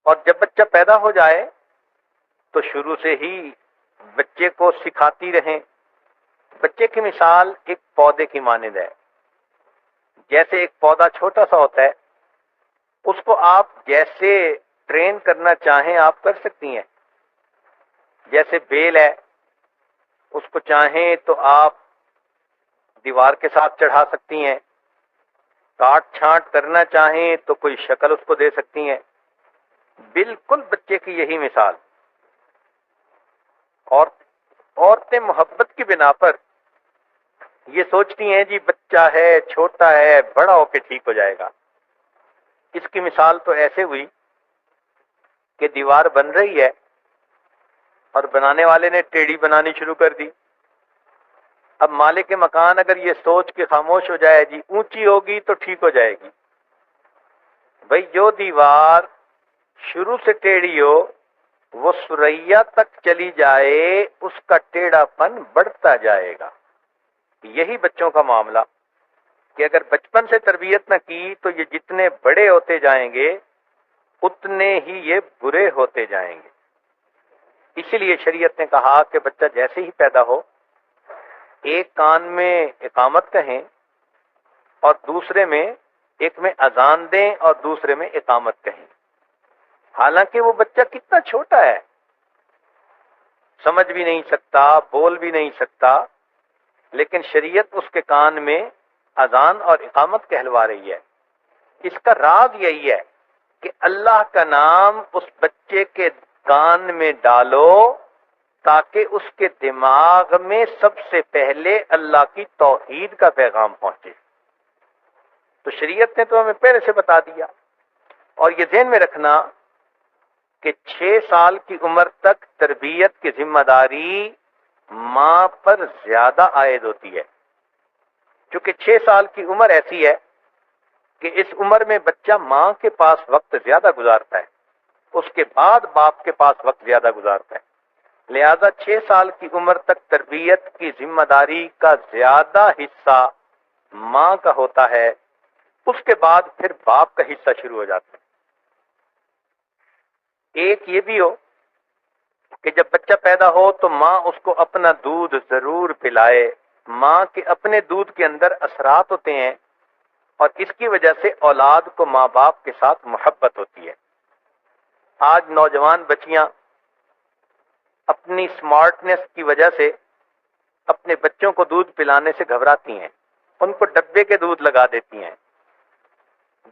اور جب بچہ پیدا ہو جائے تو شروع سے ہی بچے کو سکھاتی رہیں۔ بچے کی مثال ایک پودے کی مانند ہے۔ جیسے ایک پودا چھوٹا سا ہوتا ہے، اس کو آپ جیسے ٹرین کرنا چاہیں آپ کر سکتی ہیں۔ جیسے بیل ہے، اس کو چاہیں تو آپ دیوار کے ساتھ چڑھا سکتی ہیں، کاٹ چھانٹ کرنا چاہیں تو کوئی شکل اس کو دے سکتی ہیں۔ بالکل بچے کی یہی مثال۔ اور عورتیں محبت کی بنا پر یہ سوچتی ہیں جی بچہ ہے، چھوٹا ہے، بڑا ہو کے ٹھیک ہو جائے گا۔ اس کی مثال تو ایسے ہوئی کہ دیوار بن رہی ہے اور بنانے والے نے ٹیڑھی بنانی شروع کر دی، اب مالک مکان اگر یہ سوچ کے خاموش ہو جائے جی اونچی ہوگی تو ٹھیک ہو جائے گی، بھئی جو دیوار شروع سے ٹیڑھی ہو وہ سریا تک چلی جائے اس کا ٹیڑھا پن بڑھتا جائے گا۔ یہی بچوں کا معاملہ کہ اگر بچپن سے تربیت نہ کی تو یہ جتنے بڑے ہوتے جائیں گے اتنے ہی یہ برے ہوتے جائیں گے۔ اسی لیے شریعت نے کہا کہ بچہ جیسے ہی پیدا ہو ایک کان میں اقامت کہیں اور دوسرے میں، ایک میں اذان دیں اور دوسرے میں اقامت کہیں، حالانکہ وہ بچہ کتنا چھوٹا ہے، سمجھ بھی نہیں سکتا، بول بھی نہیں سکتا، لیکن شریعت اس کے کان میں اذان اور اقامت کہلوا رہی ہے۔ اس کا راز یہی ہے کہ اللہ کا نام اس بچے کے کان میں ڈالو تاکہ اس کے دماغ میں سب سے پہلے اللہ کی توحید کا پیغام پہنچے۔ تو شریعت نے تو ہمیں پہلے سے بتا دیا، اور یہ ذہن میں رکھنا کہ 6 سال کی عمر تک تربیت کی ذمہ داری ماں پر زیادہ عائد ہوتی ہے، چونکہ 6 سال کی عمر ایسی ہے کہ اس عمر میں بچہ ماں کے پاس وقت زیادہ گزارتا ہے، اس کے بعد باپ کے پاس وقت زیادہ گزارتا ہے، لہذا 6 سال کی عمر تک تربیت کی ذمہ داری کا زیادہ حصہ ماں کا ہوتا ہے، اس کے بعد پھر باپ کا حصہ شروع ہو جاتا ہے۔ ایک یہ بھی ہو کہ جب بچہ پیدا ہو تو ماں اس کو اپنا دودھ ضرور پلائے، ماں کے اپنے دودھ کے اندر اثرات ہوتے ہیں اور اس کی وجہ سے اولاد کو ماں باپ کے ساتھ محبت ہوتی ہے۔ آج نوجوان بچیاں اپنی سمارٹنس کی وجہ سے اپنے بچوں کو دودھ پلانے سے گھبراتی ہیں، ان کو ڈبے کے دودھ لگا دیتی ہیں۔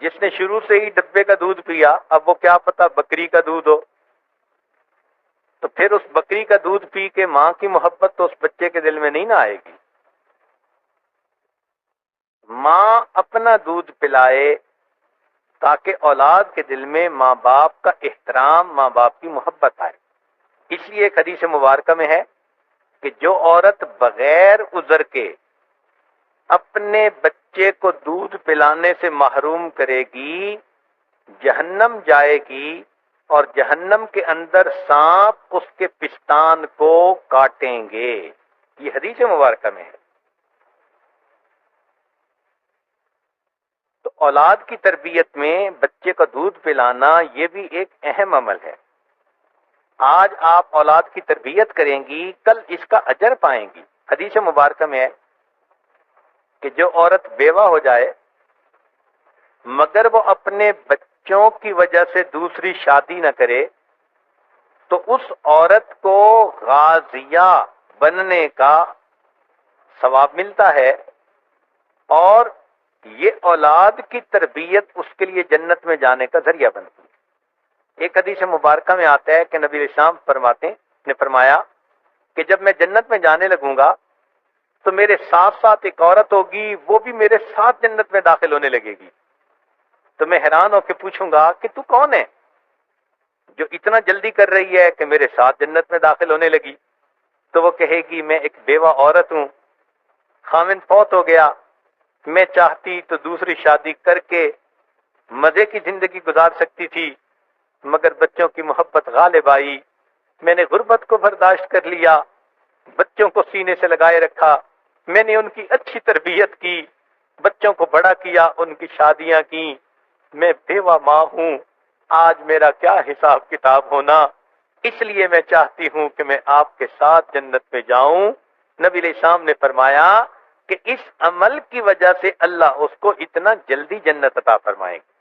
جس نے شروع سے ہی ڈبے کا دودھ پیا اب وہ کیا پتا بکری کا دودھ ہو، تو پھر اس بکری کا دودھ پی کے ماں کی محبت تو اس بچے کے دل میں نہیں نہ آئے گی۔ ماں اپنا دودھ پلائے تاکہ اولاد کے دل میں ماں باپ کا احترام، ماں باپ کی محبت آئے۔ اس لیے ایک حدیث مبارکہ میں ہے کہ جو عورت بغیر عذر کے اپنے بچے کو دودھ پلانے سے محروم کرے گی جہنم جائے گی، اور جہنم کے اندر سانپ اس کے پستان کو کاٹیں گے۔ یہ حدیث مبارکہ میں ہے۔ تو اولاد کی تربیت میں بچے کو دودھ پلانا یہ بھی ایک اہم عمل ہے۔ آج آپ اولاد کی تربیت کریں گی کل اس کا اجر پائیں گی۔ حدیث مبارکہ میں ہے کہ جو عورت بیوہ ہو جائے مگر وہ اپنے بچوں کی وجہ سے دوسری شادی نہ کرے تو اس عورت کو غازیہ بننے کا ثواب ملتا ہے، اور یہ اولاد کی تربیت اس کے لیے جنت میں جانے کا ذریعہ بنتی ہے۔ ایک حدیث مبارکہ میں آتا ہے کہ نبی علیہ السلام نے فرمایا کہ جب میں جنت میں جانے لگوں گا تو میرے ساتھ ساتھ ایک عورت ہوگی، وہ بھی میرے ساتھ جنت میں داخل ہونے لگے گی۔ تو میں حیران ہو کے پوچھوں گا کہ تو کون ہے جو اتنا جلدی کر رہی ہے کہ میرے ساتھ جنت میں داخل ہونے لگی؟ تو وہ کہے گی میں ایک بیوہ عورت ہوں، خاوند فوت ہو گیا، میں چاہتی تو دوسری شادی کر کے مزے کی زندگی گزار سکتی تھی، مگر بچوں کی محبت غالب آئی، میں نے غربت کو برداشت کر لیا، بچوں کو سینے سے لگائے رکھا، میں نے ان کی اچھی تربیت کی، بچوں کو بڑا کیا، ان کی شادیاں کی، میں بیوہ ماں ہوں، آج میرا کیا حساب کتاب ہونا، اس لیے میں چاہتی ہوں کہ میں آپ کے ساتھ جنت میں جاؤں۔ نبی علیہ السلام نے فرمایا کہ اس عمل کی وجہ سے اللہ اس کو اتنا جلدی جنت عطا فرمائے گا۔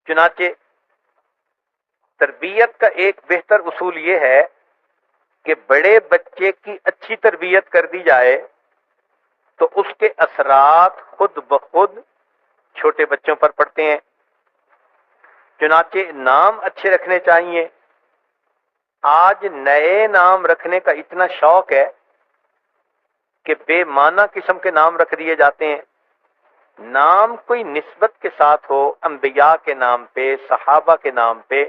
چنانچہ تربیت کا ایک بہتر اصول یہ ہے کہ بڑے بچے کی اچھی تربیت کر دی جائے تو اس کے اثرات خود بخود چھوٹے بچوں پر پڑتے ہیں۔ چنانچہ نام اچھے رکھنے چاہیے۔ آج نئے نام رکھنے کا اتنا شوق ہے کہ بے معنی قسم کے نام رکھ دیے جاتے ہیں۔ نام کوئی نسبت کے ساتھ ہو، انبیاء کے نام پہ، صحابہ کے نام پہ،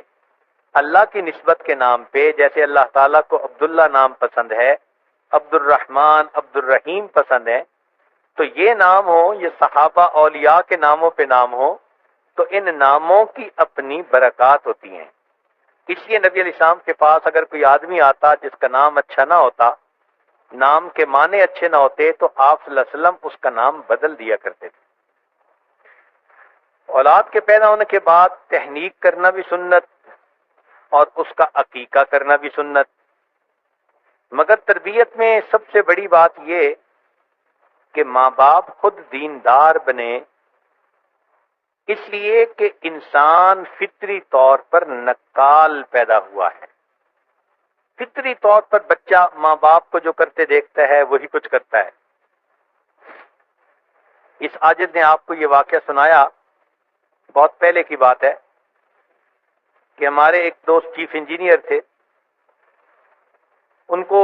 اللہ کی نسبت کے نام پہ، جیسے اللہ تعالیٰ کو عبداللہ نام پسند ہے، عبد الرحمن، عبد الرحیم پسند ہیں، تو یہ نام ہو، یہ صحابہ اولیاء کے ناموں پہ نام ہو، تو ان ناموں کی اپنی برکات ہوتی ہیں۔ اس لیے نبی علیہ السلام کے پاس اگر کوئی آدمی آتا جس کا نام اچھا نہ ہوتا، نام کے معنی اچھے نہ ہوتے، تو آپ صلی اللہ علیہ وسلم اس کا نام بدل دیا کرتے تھے۔ اولاد کے پیدا ہونے کے بعد تحنیک کرنا بھی سنت اور اس کا عقیقہ کرنا بھی سنت، مگر تربیت میں سب سے بڑی بات یہ کہ ماں باپ خود دیندار بنے، اس لیے کہ انسان فطری طور پر نکال پیدا ہوا ہے۔ فطری طور پر بچہ ماں باپ کو جو کرتے دیکھتا ہے وہی کچھ کرتا ہے۔ اس عاجز نے آپ کو یہ واقعہ سنایا، بہت پہلے کی بات ہے، کہ ہمارے ایک دوست چیف انجینئر تھے، ان کو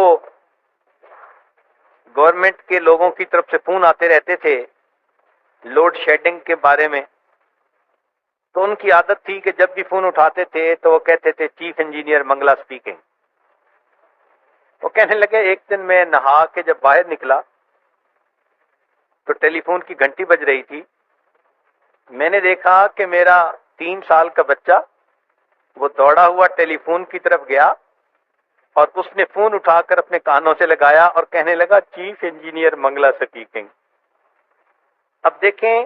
گورنمنٹ کے لوگوں کی طرف سے فون آتے رہتے تھے لوڈ شیڈنگ کے بارے میں، تو ان کی عادت تھی کہ جب بھی فون اٹھاتے تھے تو وہ کہتے تھے چیف انجینئر منگلا اسپیکنگ۔ وہ کہنے لگے ایک دن میں نہا کے جب باہر نکلا تو ٹیلی فون کی گھنٹی بج رہی تھی، میں نے دیکھا کہ میرا 3 سال کا بچہ وہ دوڑا ہوا ٹیلی فون کی طرف گیا اور اس نے فون اٹھا کر اپنے کانوں سے لگایا اور کہنے لگا چیف انجینئر منگلا اسپیکنگ۔ اب دیکھیں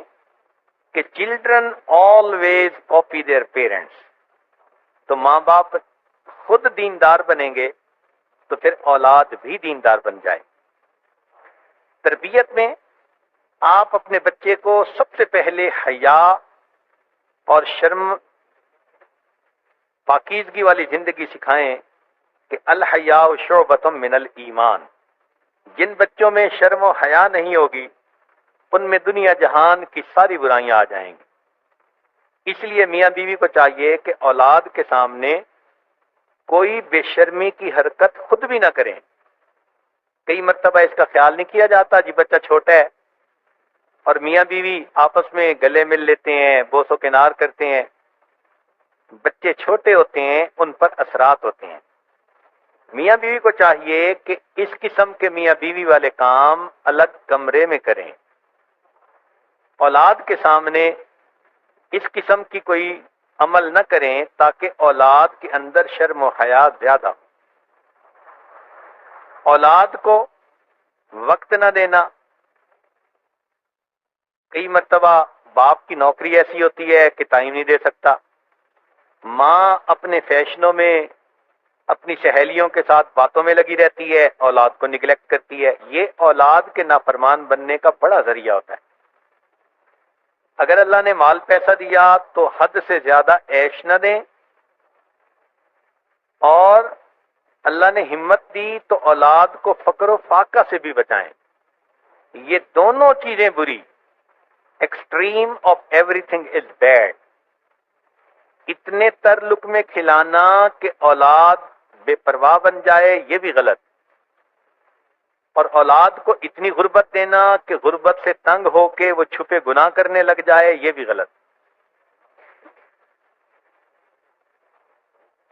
کہ children always copy their parents, تو ماں باپ خود دیندار بنیں گے تو پھر اولاد بھی دیندار بن جائے۔ تربیت میں آپ اپنے بچے کو سب سے پہلے حیا اور شرم، پاکیزگی والی زندگی سکھائیں کہ الحیاء شعبۃ من الایمان۔ جن بچوں میں شرم و حیا نہیں ہوگی ان میں دنیا جہان کی ساری برائیاں آ جائیں گی۔ اس لیے میاں بیوی کو چاہیے کہ اولاد کے سامنے کوئی بے شرمی کی حرکت خود بھی نہ کریں۔ کئی مرتبہ اس کا خیال نہیں کیا جاتا، جی بچہ چھوٹا ہے اور میاں بیوی آپس میں گلے مل لیتے ہیں، بوس و کنار کرتے ہیں۔ بچے چھوٹے ہوتے ہیں، ان پر اثرات ہوتے ہیں۔ میاں بیوی کو چاہیے کہ اس قسم کے میاں بیوی والے کام الگ کمرے میں کریں، اولاد کے سامنے اس قسم کی کوئی عمل نہ کریں تاکہ اولاد کے اندر شرم و حیا زیادہ ہو۔ اولاد کو وقت نہ دینا، کئی مرتبہ باپ کی نوکری ایسی ہوتی ہے کہ ٹائم نہیں دے سکتا، ماں اپنے فیشنوں میں اپنی سہیلیوں کے ساتھ باتوں میں لگی رہتی ہے، اولاد کو نگلیکٹ کرتی ہے۔ یہ اولاد کے نافرمان بننے کا بڑا ذریعہ ہوتا ہے۔ اگر اللہ نے مال پیسہ دیا تو حد سے زیادہ عیش نہ دیں، اور اللہ نے ہمت دی تو اولاد کو فقر و فاقہ سے بھی بچائیں۔ یہ دونوں چیزیں بری، extreme of every thing is bad. اتنے تر لقمے کھلانا کہ اولاد بے پرواہ بن جائے، یہ بھی غلط، اور اولاد کو اتنی غربت دینا کہ غربت سے تنگ ہو کے وہ چھپے گناہ کرنے لگ جائے، یہ بھی غلط۔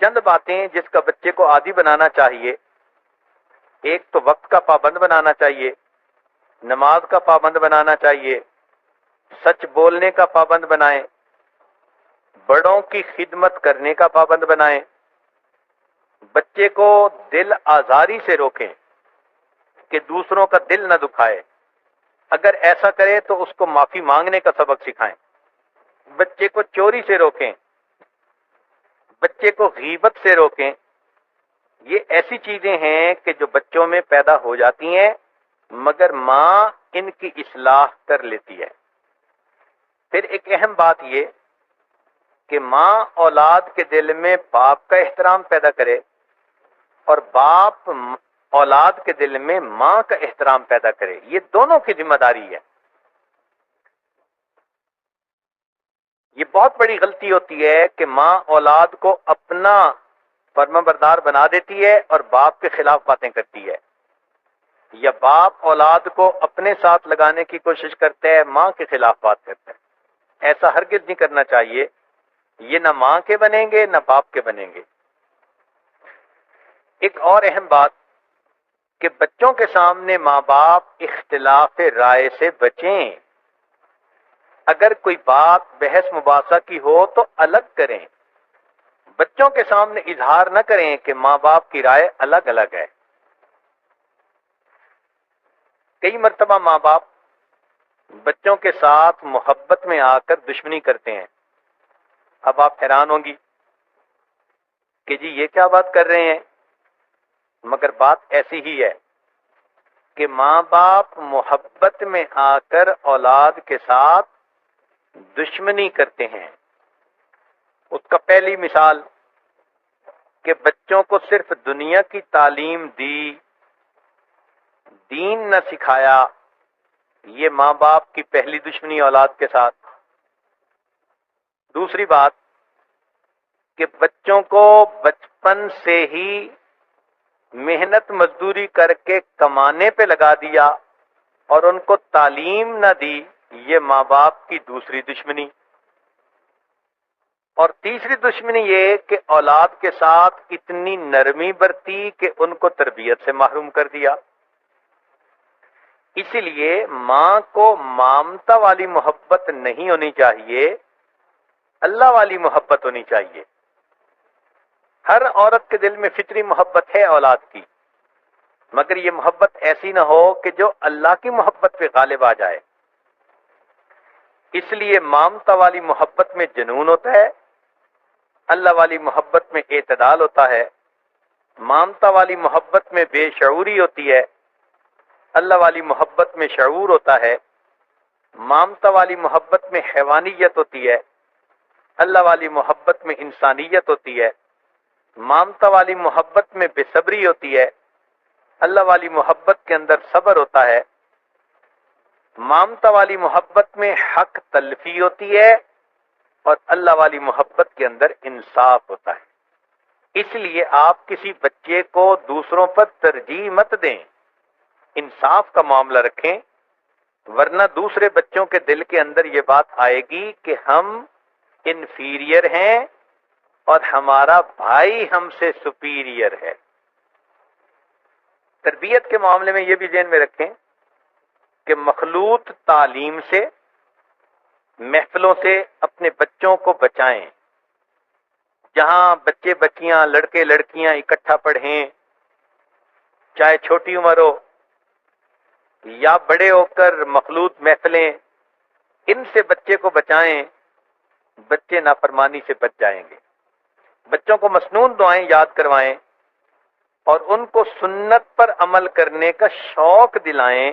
چند باتیں جس کا بچے کو عادی بنانا چاہیے، ایک تو وقت کا پابند بنانا چاہیے، نماز کا پابند بنانا چاہیے، سچ بولنے کا پابند بنائیں، بڑوں کی خدمت کرنے کا پابند بنائیں، بچے کو دل آزاری سے روکیں کہ دوسروں کا دل نہ دکھائے، اگر ایسا کرے تو اس کو معافی مانگنے کا سبق سکھائیں، بچے کو چوری سے روکیں، بچے کو غیبت سے روکیں۔ یہ ایسی چیزیں ہیں کہ جو بچوں میں پیدا ہو جاتی ہیں مگر ماں ان کی اصلاح کر لیتی ہے۔ پھر ایک اہم بات یہ کہ ماں اولاد کے دل میں باپ کا احترام پیدا کرے اور باپ اولاد کے دل میں ماں کا احترام پیدا کرے، یہ دونوں کی ذمہ داری ہے۔ یہ بہت بڑی غلطی ہوتی ہے کہ ماں اولاد کو اپنا فرمانبردار بنا دیتی ہے اور باپ کے خلاف باتیں کرتی ہے، یا باپ اولاد کو اپنے ساتھ لگانے کی کوشش کرتا ہے، ماں کے خلاف بات کرتا ہے۔ ایسا ہرگز نہیں کرنا چاہیے، یہ نہ ماں کے بنیں گے نہ باپ کے بنیں گے۔ ایک اور اہم بات کہ بچوں کے سامنے ماں باپ اختلاف رائے سے بچیں. اگر کوئی بات بحث مباحثہ کی ہو تو الگ کریں. بچوں کے سامنے اظہار نہ کریں کہ ماں باپ کی رائے الگ الگ ہے. کئی مرتبہ ماں باپ بچوں کے ساتھ محبت میں آ کر دشمنی کرتے ہیں. اب آپ حیران ہوں گی کہ جی یہ کیا بات کر رہے ہیں، مگر بات ایسی ہی ہے کہ ماں باپ محبت میں آ کر اولاد کے ساتھ دشمنی کرتے ہیں. اس کا پہلی مثال کہ بچوں کو صرف دنیا کی تعلیم دی، دین نہ سکھایا، یہ ماں باپ کی پہلی دشمنی اولاد کے ساتھ. دوسری بات کہ بچوں کو بچپن سے ہی محنت مزدوری کر کے کمانے پہ لگا دیا اور ان کو تعلیم نہ دی، یہ ماں باپ کی دوسری دشمنی. اور تیسری دشمنی یہ کہ اولاد کے ساتھ اتنی نرمی برتی کہ ان کو تربیت سے محروم کر دیا. اسی لیے ماں کو مامتا والی محبت نہیں ہونی چاہیے، اللہ والی محبت ہونی چاہیے. ہر عورت کے دل میں فطری محبت ہے اولاد کی، مگر یہ محبت ایسی نہ ہو کہ جو اللہ کی محبت پہ غالب آ جائے. اس لیے مامتا والی محبت میں جنون ہوتا ہے، اللہ والی محبت میں اعتدال ہوتا ہے. مامتا والی محبت میں بے شعوری ہوتی ہے، اللہ والی محبت میں شعور ہوتا ہے. مامتا والی محبت میں حیوانیت ہوتی ہے، اللہ والی محبت میں انسانیت ہوتی ہے. مامتا والی محبت میں بے صبری ہوتی ہے، اللہ والی محبت کے اندر صبر ہوتا ہے. مامتا والی محبت میں حق تلفی ہوتی ہے اور اللہ والی محبت کے اندر انصاف ہوتا ہے. اس لیے آپ کسی بچے کو دوسروں پر ترجیح مت دیں، انصاف کا معاملہ رکھیں، ورنہ دوسرے بچوں کے دل کے اندر یہ بات آئے گی کہ ہم انفیریئر ہیں اور ہمارا بھائی ہم سے سپیریئر ہے. تربیت کے معاملے میں یہ بھی ذہن میں رکھیں کہ مخلوط تعلیم سے، محفلوں سے اپنے بچوں کو بچائیں. جہاں بچے بچیاں لڑکے لڑکیاں اکٹھا پڑھیں، چاہے چھوٹی عمر ہو یا بڑے ہو کر مخلوط محفلیں، ان سے بچے کو بچائیں. بچے نافرمانی سے بچ جائیں گے. بچوں کو مسنون دعائیں یاد کروائیں اور ان کو سنت پر عمل کرنے کا شوق دلائیں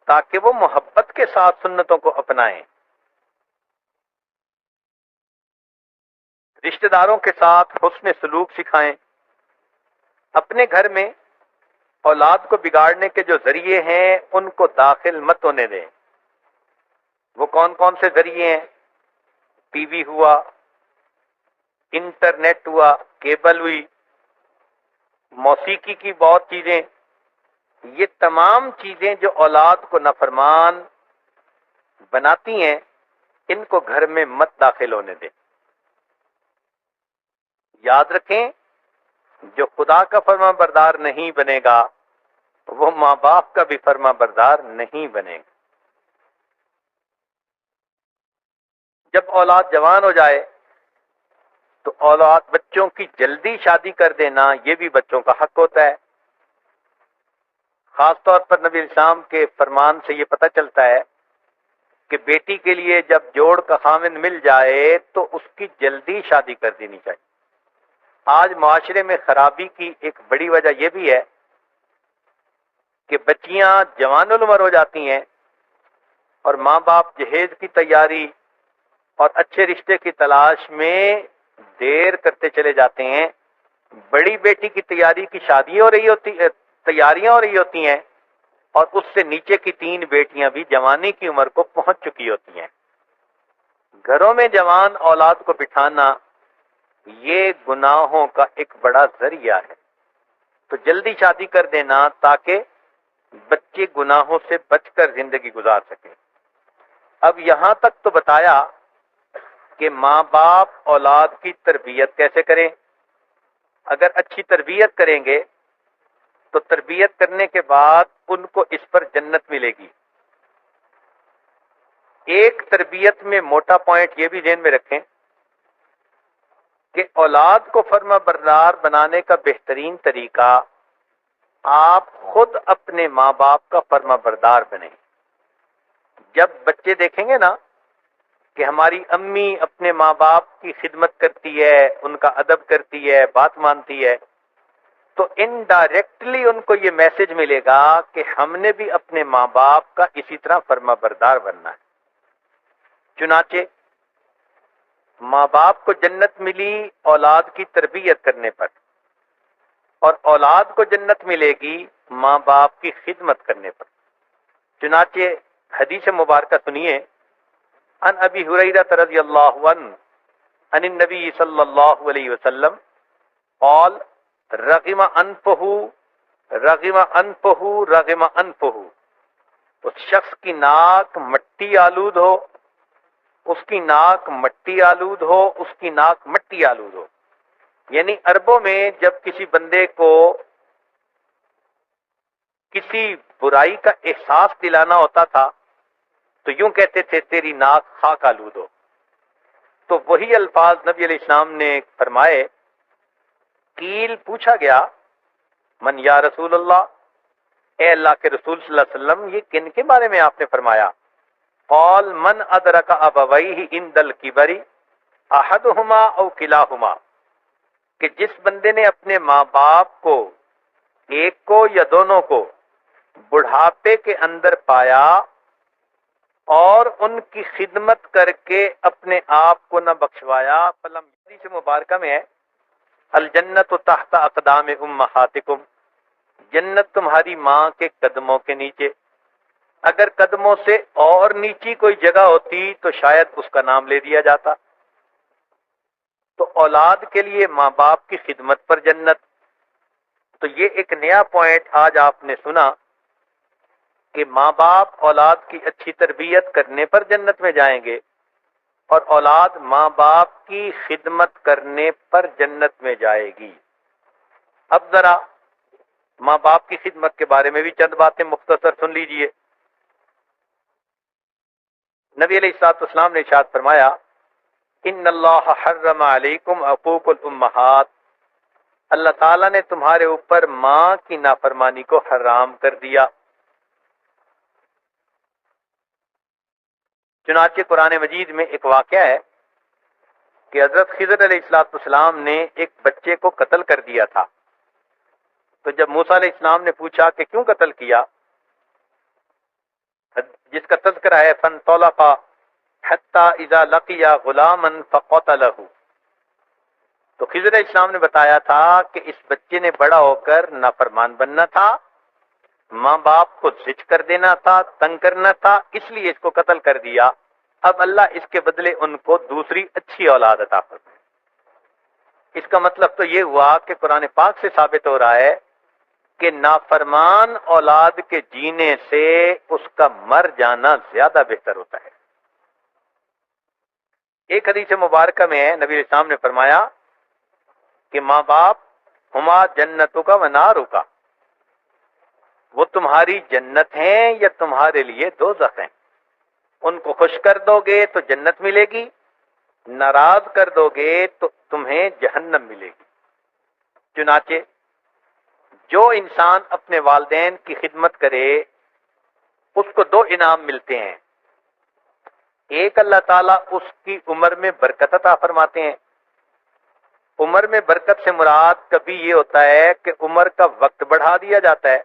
تاکہ وہ محبت کے ساتھ سنتوں کو اپنائیں. رشتہ داروں کے ساتھ حسن سلوک سکھائیں. اپنے گھر میں اولاد کو بگاڑنے کے جو ذریعے ہیں ان کو داخل مت ہونے دیں. وہ کون کون سے ذریعے ہیں؟ ٹی وی ہوا، انٹرنیٹ ہوا، کیبل ہوئی، موسیقی کی بہت چیزیں. یہ تمام چیزیں جو اولاد کو نافرمان بناتی ہیں، ان کو گھر میں مت داخل ہونے دیں. یاد رکھیں جو خدا کا فرما بردار نہیں بنے گا وہ ماں باپ کا بھی فرما بردار نہیں بنے گا. جب اولاد جوان ہو جائے تو اولاد بچوں کی جلدی شادی کر دینا یہ بھی بچوں کا حق ہوتا ہے. خاص طور پر نبی اسلام کے فرمان سے یہ پتہ چلتا ہے کہ بیٹی کے لیے جب جوڑ کا خامند مل جائے تو اس کی جلدی شادی کر دینی چاہیے. آج معاشرے میں خرابی کی ایک بڑی وجہ یہ بھی ہے کہ بچیاں جوان العمر ہو جاتی ہیں اور ماں باپ جہیز کی تیاری اور اچھے رشتے کی تلاش میں دیر کرتے چلے جاتے ہیں. بڑی بیٹی کی تیاری کی شادی ہو رہی ہوتی ہے، تیاریاں ہو رہی ہوتی ہیں اور اس سے نیچے کی 3 بیٹیاں بھی جوانی کی عمر کو پہنچ چکی ہوتی ہیں. گھروں میں جوان اولاد کو بٹھانا یہ گناہوں کا ایک بڑا ذریعہ ہے. تو جلدی شادی کر دینا تاکہ بچے گناہوں سے بچ کر زندگی گزار سکیں. اب یہاں تک تو بتایا کہ ماں باپ اولاد کی تربیت کیسے کریں. اگر اچھی تربیت کریں گے تو تربیت کرنے کے بعد ان کو اس پر جنت ملے گی۔ ایک تربیت میں موٹا پوائنٹ یہ بھی ذہن میں رکھیں کہ اولاد کو فرما بردار بنانے کا بہترین طریقہ آپ خود اپنے ماں باپ کا فرما بردار بنیں۔ جب بچے دیکھیں گے نا کہ ہماری امی اپنے ماں باپ کی خدمت کرتی ہے، ان کا ادب کرتی ہے، بات مانتی ہے، تو انڈائریکٹلی ان کو یہ میسج ملے گا کہ ہم نے بھی اپنے ماں باپ کا اسی طرح فرما بردار بننا ہے۔ چنانچہ ماں باپ کو جنت ملی اولاد کی تربیت کرنے پر، اور اولاد کو جنت ملے گی ماں باپ کی خدمت کرنے پر۔ چنانچہ حدیث مبارکہ سنیے، عن ابی ہریرہ رضی اللہ عنہ عن النبی صلی اللہ علیہ وسلم قال رغم انفہ رغم انفہ رغم انفہ، اس شخص کی ناک مٹی آلود ہو، اس کی ناک مٹی آلود ہو، اس کی ناک مٹی آلود ہو۔ یعنی عربوں میں جب کسی بندے کو کسی برائی کا احساس دلانا ہوتا تھا تو یوں کہتے تھے تیری ناک خاک آلود ہو۔ تو وہی الفاظ نبی علیہ السلام نے فرمائے۔ قیل، پوچھا گیا، من یا رسول اللہ، اے اللہ کے رسول صلی اللہ علیہ وسلم یہ کن کے بارے میں آپ نے فرمایا؟ قال من ادرک ابویہ عند الکبر احدہما او کلاہما، کہ جس بندے نے اپنے ماں باپ کو، ایک کو یا دونوں کو، بڑھاپے کے اندر پایا اور ان کی خدمت کر کے اپنے آپ کو نہ بخشوایا، فلم، حدیث مبارکہ میں ہے الجنت تحت اقدام امہاتکم، جنت تمہاری ماں کے قدموں کے نیچے۔ اگر قدموں سے اور نیچی کوئی جگہ ہوتی تو شاید اس کا نام لے دیا جاتا۔ تو اولاد کے لیے ماں باپ کی خدمت پر جنت۔ تو یہ ایک نیا پوائنٹ آج آپ نے سنا کہ ماں باپ اولاد کی اچھی تربیت کرنے پر جنت میں جائیں گے، اور اولاد ماں باپ کی خدمت کرنے پر جنت میں جائے گی۔ اب ذرا ماں باپ کی خدمت کے بارے میں بھی چند باتیں مختصر سن لیجئے۔ نبی علیہ الصلوۃ والسلام نے ارشاد فرمایا، ان اللہ حرم علیکم عقوق الامہات، اللہ تعالیٰ نے تمہارے اوپر ماں کی نافرمانی کو حرام کر دیا۔ چنانچہ قرآن مجید میں ایک واقعہ ہے کہ حضرت خضر علیہ السلام نے ایک بچے کو قتل کر دیا تھا۔ تو جب موسیٰ علیہ السلام نے پوچھا کہ کیوں قتل کیا، جس کا تذکرہ ہے فانطلقا حتی اذا لقی غلاما فقتلہ، تو خضر علیہ السلام نے بتایا تھا کہ اس بچے نے بڑا ہو کر نافرمان بننا تھا، ماں باپ کو زج کر دینا تھا، تنگ کرنا تھا، اس لیے اس کو قتل کر دیا۔ اب اللہ اس کے بدلے ان کو دوسری اچھی اولاد عطا فرمائے۔ اس کا مطلب تو یہ ہوا کہ قرآن پاک سے ثابت ہو رہا ہے کہ نافرمان اولاد کے جینے سے اس کا مر جانا زیادہ بہتر ہوتا ہے۔ ایک حدیث مبارکہ میں ہے، نبی علیہ السلام نے فرمایا کہ ماں باپ ہما جنتوں کا و ناروں کا، وہ تمہاری جنت ہیں یا تمہارے لیے دوزخ ہیں۔ ان کو خوش کر دو گے تو جنت ملے گی، ناراض کر دو گے تو تمہیں جہنم ملے گی۔ چنانچہ جو انسان اپنے والدین کی خدمت کرے اس کو دو انعام ملتے ہیں۔ ایک، اللہ تعالیٰ اس کی عمر میں برکت عطا فرماتے ہیں۔ عمر میں برکت سے مراد کبھی یہ ہوتا ہے کہ عمر کا وقت بڑھا دیا جاتا ہے،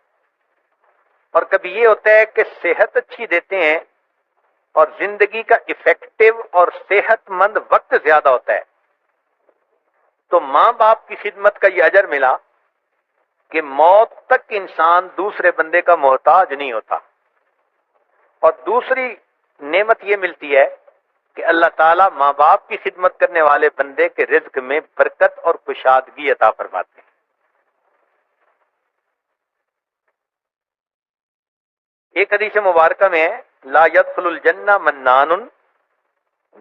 اور کبھی یہ ہوتا ہے کہ صحت اچھی دیتے ہیں اور زندگی کا افیکٹو اور صحت مند وقت زیادہ ہوتا ہے۔ تو ماں باپ کی خدمت کا یہ اجر ملا کہ موت تک انسان دوسرے بندے کا محتاج نہیں ہوتا، اور دوسری نعمت یہ ملتی ہے کہ اللہ تعالیٰ ماں باپ کی خدمت کرنے والے بندے کے رزق میں برکت اور کشادگی عطا فرماتے ہیں۔ ایک حدیث مبارکہ میں ہے، لا يدخل الجنہ منان،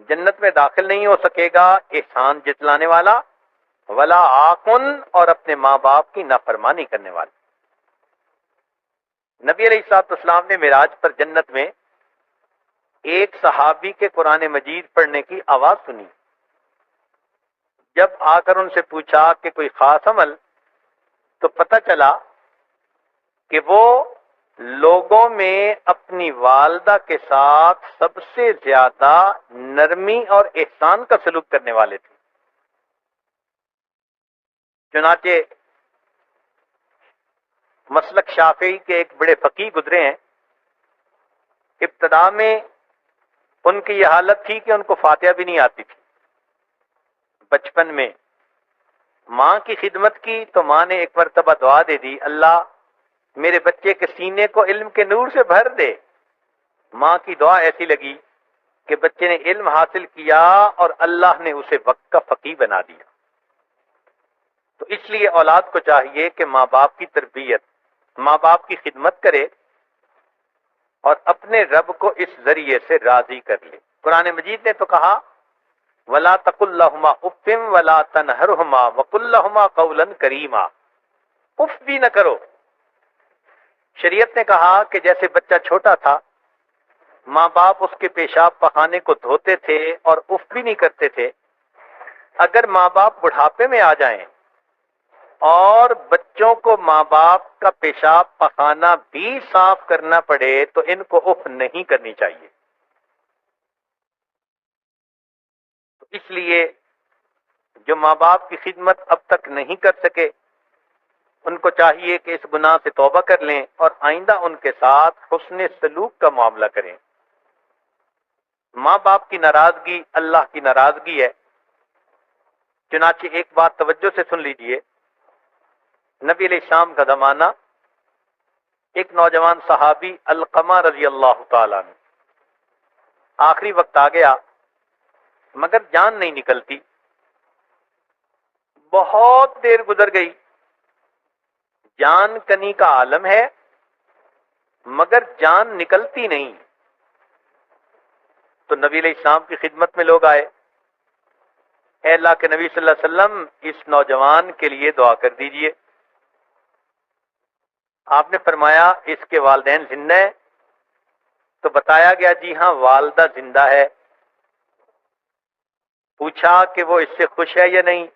جنت میں داخل نہیں ہو سکے گا احسان جتلانے والا، ولا عاقن، اور اپنے ماں باپ کی نافرمانی کرنے والا۔ نبی علیہ الصلوۃ والسلام نے معراج پر جنت میں ایک صحابی کے قرآن مجید پڑھنے کی آواز سنی. جب آ کر ان سے پوچھا کہ کوئی خاص عمل، تو پتہ چلا کہ وہ لوگوں میں اپنی والدہ کے ساتھ سب سے زیادہ نرمی اور احسان کا سلوک کرنے والے تھے. چنانچہ مسلک شافعی کے ایک بڑے فقیہ گزرے ہیں. ابتدا میں ان کی یہ حالت تھی کہ ان کو فاتحہ بھی نہیں آتی تھی. بچپن میں ماں کی خدمت کی تو ماں نے ایک مرتبہ دعا دے دی، اللہ میرے بچے کے سینے کو علم کے نور سے بھر دے. ماں کی دعا ایسی لگی کہ بچے نے علم حاصل کیا اور اللہ نے اسے وقت کا فقیہ بنا دیا. تو اس لیے اولاد کو چاہیے کہ ماں باپ کی تربیت، ماں باپ کی خدمت کرے اور اپنے رب کو اس ذریعے سے راضی کر لے. قرآن مجید نے تو کہا وَلَا تَقُلْ لَهُمَا اُفٍّ وَلَا تَنْهَرْهُمَا وَقُلْ لَهُمَا قَوْلًا كَرِيمًا. اف بھی نہ کرو. شریعت نے کہا کہ جیسے بچہ چھوٹا تھا، ماں باپ اس کے پیشاب پخانے کو دھوتے تھے اور اف بھی نہیں کرتے تھے. اگر ماں باپ بڑھاپے میں آ جائیں اور بچوں کو ماں باپ کا پیشاب پخانا بھی صاف کرنا پڑے تو ان کو اف نہیں کرنی چاہیے. تو اس لیے جو ماں باپ کی خدمت اب تک نہیں کر سکے ان کو چاہیے کہ اس گناہ سے توبہ کر لیں اور آئندہ ان کے ساتھ حسن سلوک کا معاملہ کریں. ماں باپ کی ناراضگی اللہ کی ناراضگی ہے. چنانچہ ایک بات توجہ سے سن لیجئے. نبی علیہ السلام کا زمانہ، ایک نوجوان صحابی علقمہ رضی اللہ تعالیٰ عنہ، آخری وقت آ گیا مگر جان نہیں نکلتی. بہت دیر گزر گئی، جان کنی کا عالم ہے مگر جان نکلتی نہیں. تو نبی علیہ السلام کی خدمت میں لوگ آئے، اے اللہ کے نبی صلی اللہ علیہ وسلم اس نوجوان کے لیے دعا کر دیجئے. آپ نے فرمایا اس کے والدین زندہ ہیں؟ تو بتایا گیا جی ہاں والدہ زندہ ہے. پوچھا کہ وہ اس سے خوش ہے یا نہیں؟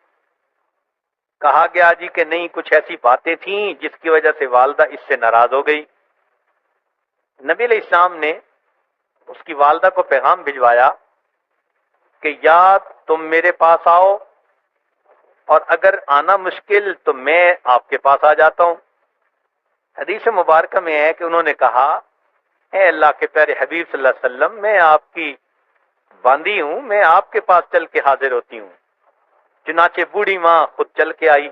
کہا گیا جی کہ نہیں، کچھ ایسی باتیں تھیں جس کی وجہ سے والدہ اس سے ناراض ہو گئی. نبی علیہ السلام نے اس کی والدہ کو پیغام بھجوایا کہ یا تم میرے پاس آؤ اور اگر آنا مشکل تو میں آپ کے پاس آ جاتا ہوں. حدیث مبارکہ میں ہے کہ انہوں نے کہا اے اللہ کے پیارے حبیب صلی اللہ علیہ وسلم میں آپ کی باندھی ہوں، میں آپ کے پاس چل کے حاضر ہوتی ہوں. چنانچہ بوڑھی ماں خود چل کے آئی.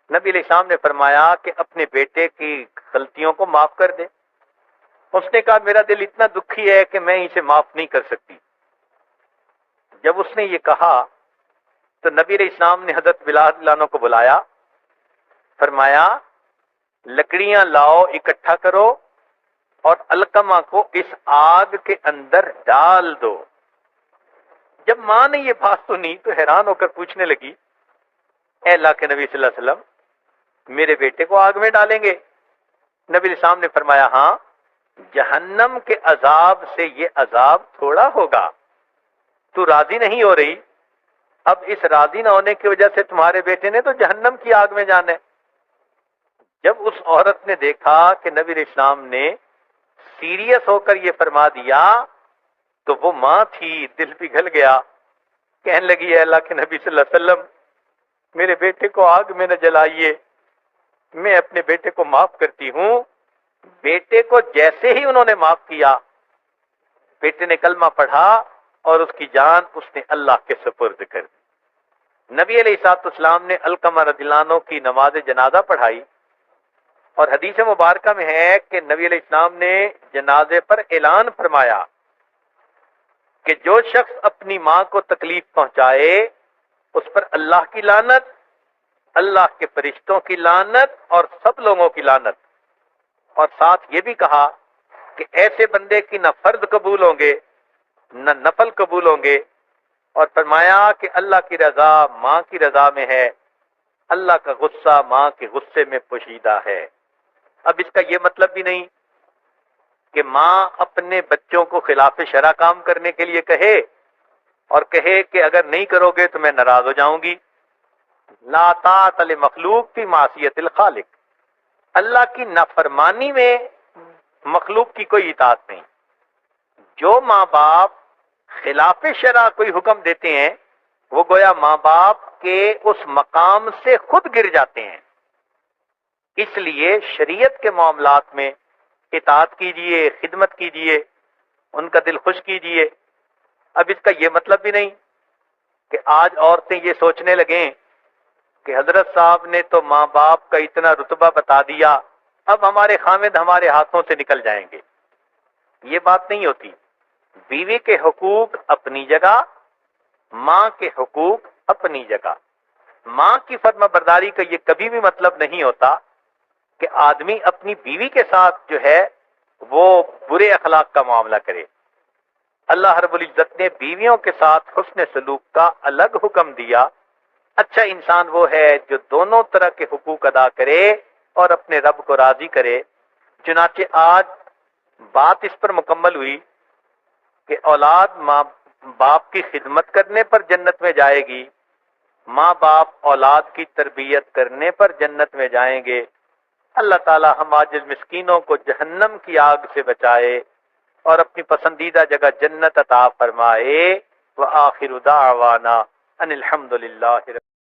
نبی علیہ السلام نے فرمایا کہ اپنے بیٹے کی غلطیوں کو معاف کر دے. اس نے کہا میرا دل اتنا دکھی ہے کہ میں اسے معاف نہیں کر سکتی. جب اس نے یہ کہا تو نبی علیہ السلام نے حضرت بلال رضی اللہ عنہ کو بلایا، فرمایا لکڑیاں لاؤ، اکٹھا کرو اور علقمہ کو اس آگ کے اندر ڈال دو. جب ماں نے یہ بات سنی تو حیران ہو کر پوچھنے لگی اے اللہ کے نبی صلی اللہ علیہ وسلم میرے بیٹے کو آگ میں ڈالیں گے؟ نبی علیہ السلام نے فرمایا ہاں، جہنم کے عذاب سے یہ عذاب تھوڑا ہوگا. تو راضی نہیں ہو رہی، اب اس راضی نہ ہونے کی وجہ سے تمہارے بیٹے نے تو جہنم کی آگ میں جانا ہے. جب اس عورت نے دیکھا کہ نبی علیہ السلام نے سیریس ہو کر یہ فرما دیا تو وہ ماں تھی، دل پگھل گیا. کہنے لگی اے اللہ کے نبی صلی اللہ علیہ وسلم میرے بیٹے کو آگ میں نہ جلائیے، میں اپنے بیٹے کو معاف کرتی ہوں. بیٹے کو جیسے ہی انہوں نے معاف کیا، بیٹے نے کلمہ پڑھا اور اس کی جان اس نے اللہ کے سپرد کر دی. نبی علیہ الصلوۃ والسلام نے علقمہ رضی اللہ عنہ کی نماز جنازہ پڑھائی اور حدیث مبارکہ میں ہے کہ نبی علیہ السلام نے جنازے پر اعلان فرمایا کہ جو شخص اپنی ماں کو تکلیف پہنچائے اس پر اللہ کی لعنت، اللہ کے فرشتوں کی لعنت اور سب لوگوں کی لعنت. اور ساتھ یہ بھی کہا کہ ایسے بندے کی نہ فرض قبول ہوں گے نہ نفل قبول ہوں گے. اور فرمایا کہ اللہ کی رضا ماں کی رضا میں ہے، اللہ کا غصہ ماں کے غصے میں پوشیدہ ہے. اب اس کا یہ مطلب بھی نہیں کہ ماں اپنے بچوں کو خلاف شرع کام کرنے کے لیے کہے اور کہے کہ اگر نہیں کرو گے تو میں ناراض ہو جاؤں گی۔ لا طاعت لمخلوق فی معصیت الخالق، اللہ کی نافرمانی میں مخلوق کی کوئی اطاعت نہیں۔ جو ماں باپ خلاف شرع کوئی حکم دیتے ہیں وہ گویا ماں باپ کے اس مقام سے خود گر جاتے ہیں۔ اس لیے شریعت کے معاملات میں اطاعت کیجئے، خدمت کیجئے، ان کا دل خوش کیجئے۔ اب اس کا یہ مطلب بھی نہیں کہ آج عورتیں یہ سوچنے لگیں کہ حضرت صاحب نے تو ماں باپ کا اتنا رتبہ بتا دیا، اب ہمارے خامد ہمارے ہاتھوں سے نکل جائیں گے۔ یہ بات نہیں ہوتی۔ بیوی کے حقوق اپنی جگہ، ماں کے حقوق اپنی جگہ۔ ماں کی فرما برداری کا یہ کبھی بھی مطلب نہیں ہوتا کہ آدمی اپنی بیوی کے ساتھ جو ہے وہ برے اخلاق کا معاملہ کرے۔ اللہ رب العزت نے بیویوں کے ساتھ حسن سلوک کا الگ حکم دیا۔ اچھا انسان وہ ہے جو دونوں طرح کے حقوق ادا کرے اور اپنے رب کو راضی کرے۔ چنانچہ آج بات اس پر مکمل ہوئی کہ اولاد ماں باپ کی خدمت کرنے پر جنت میں جائے گی، ماں باپ اولاد کی تربیت کرنے پر جنت میں جائیں گے۔ اللہ تعالی ہم عاجز مسکینوں کو جہنم کی آگ سے بچائے اور اپنی پسندیدہ جگہ جنت عطا فرمائے۔ وآخر دعوانا ان الحمد للہ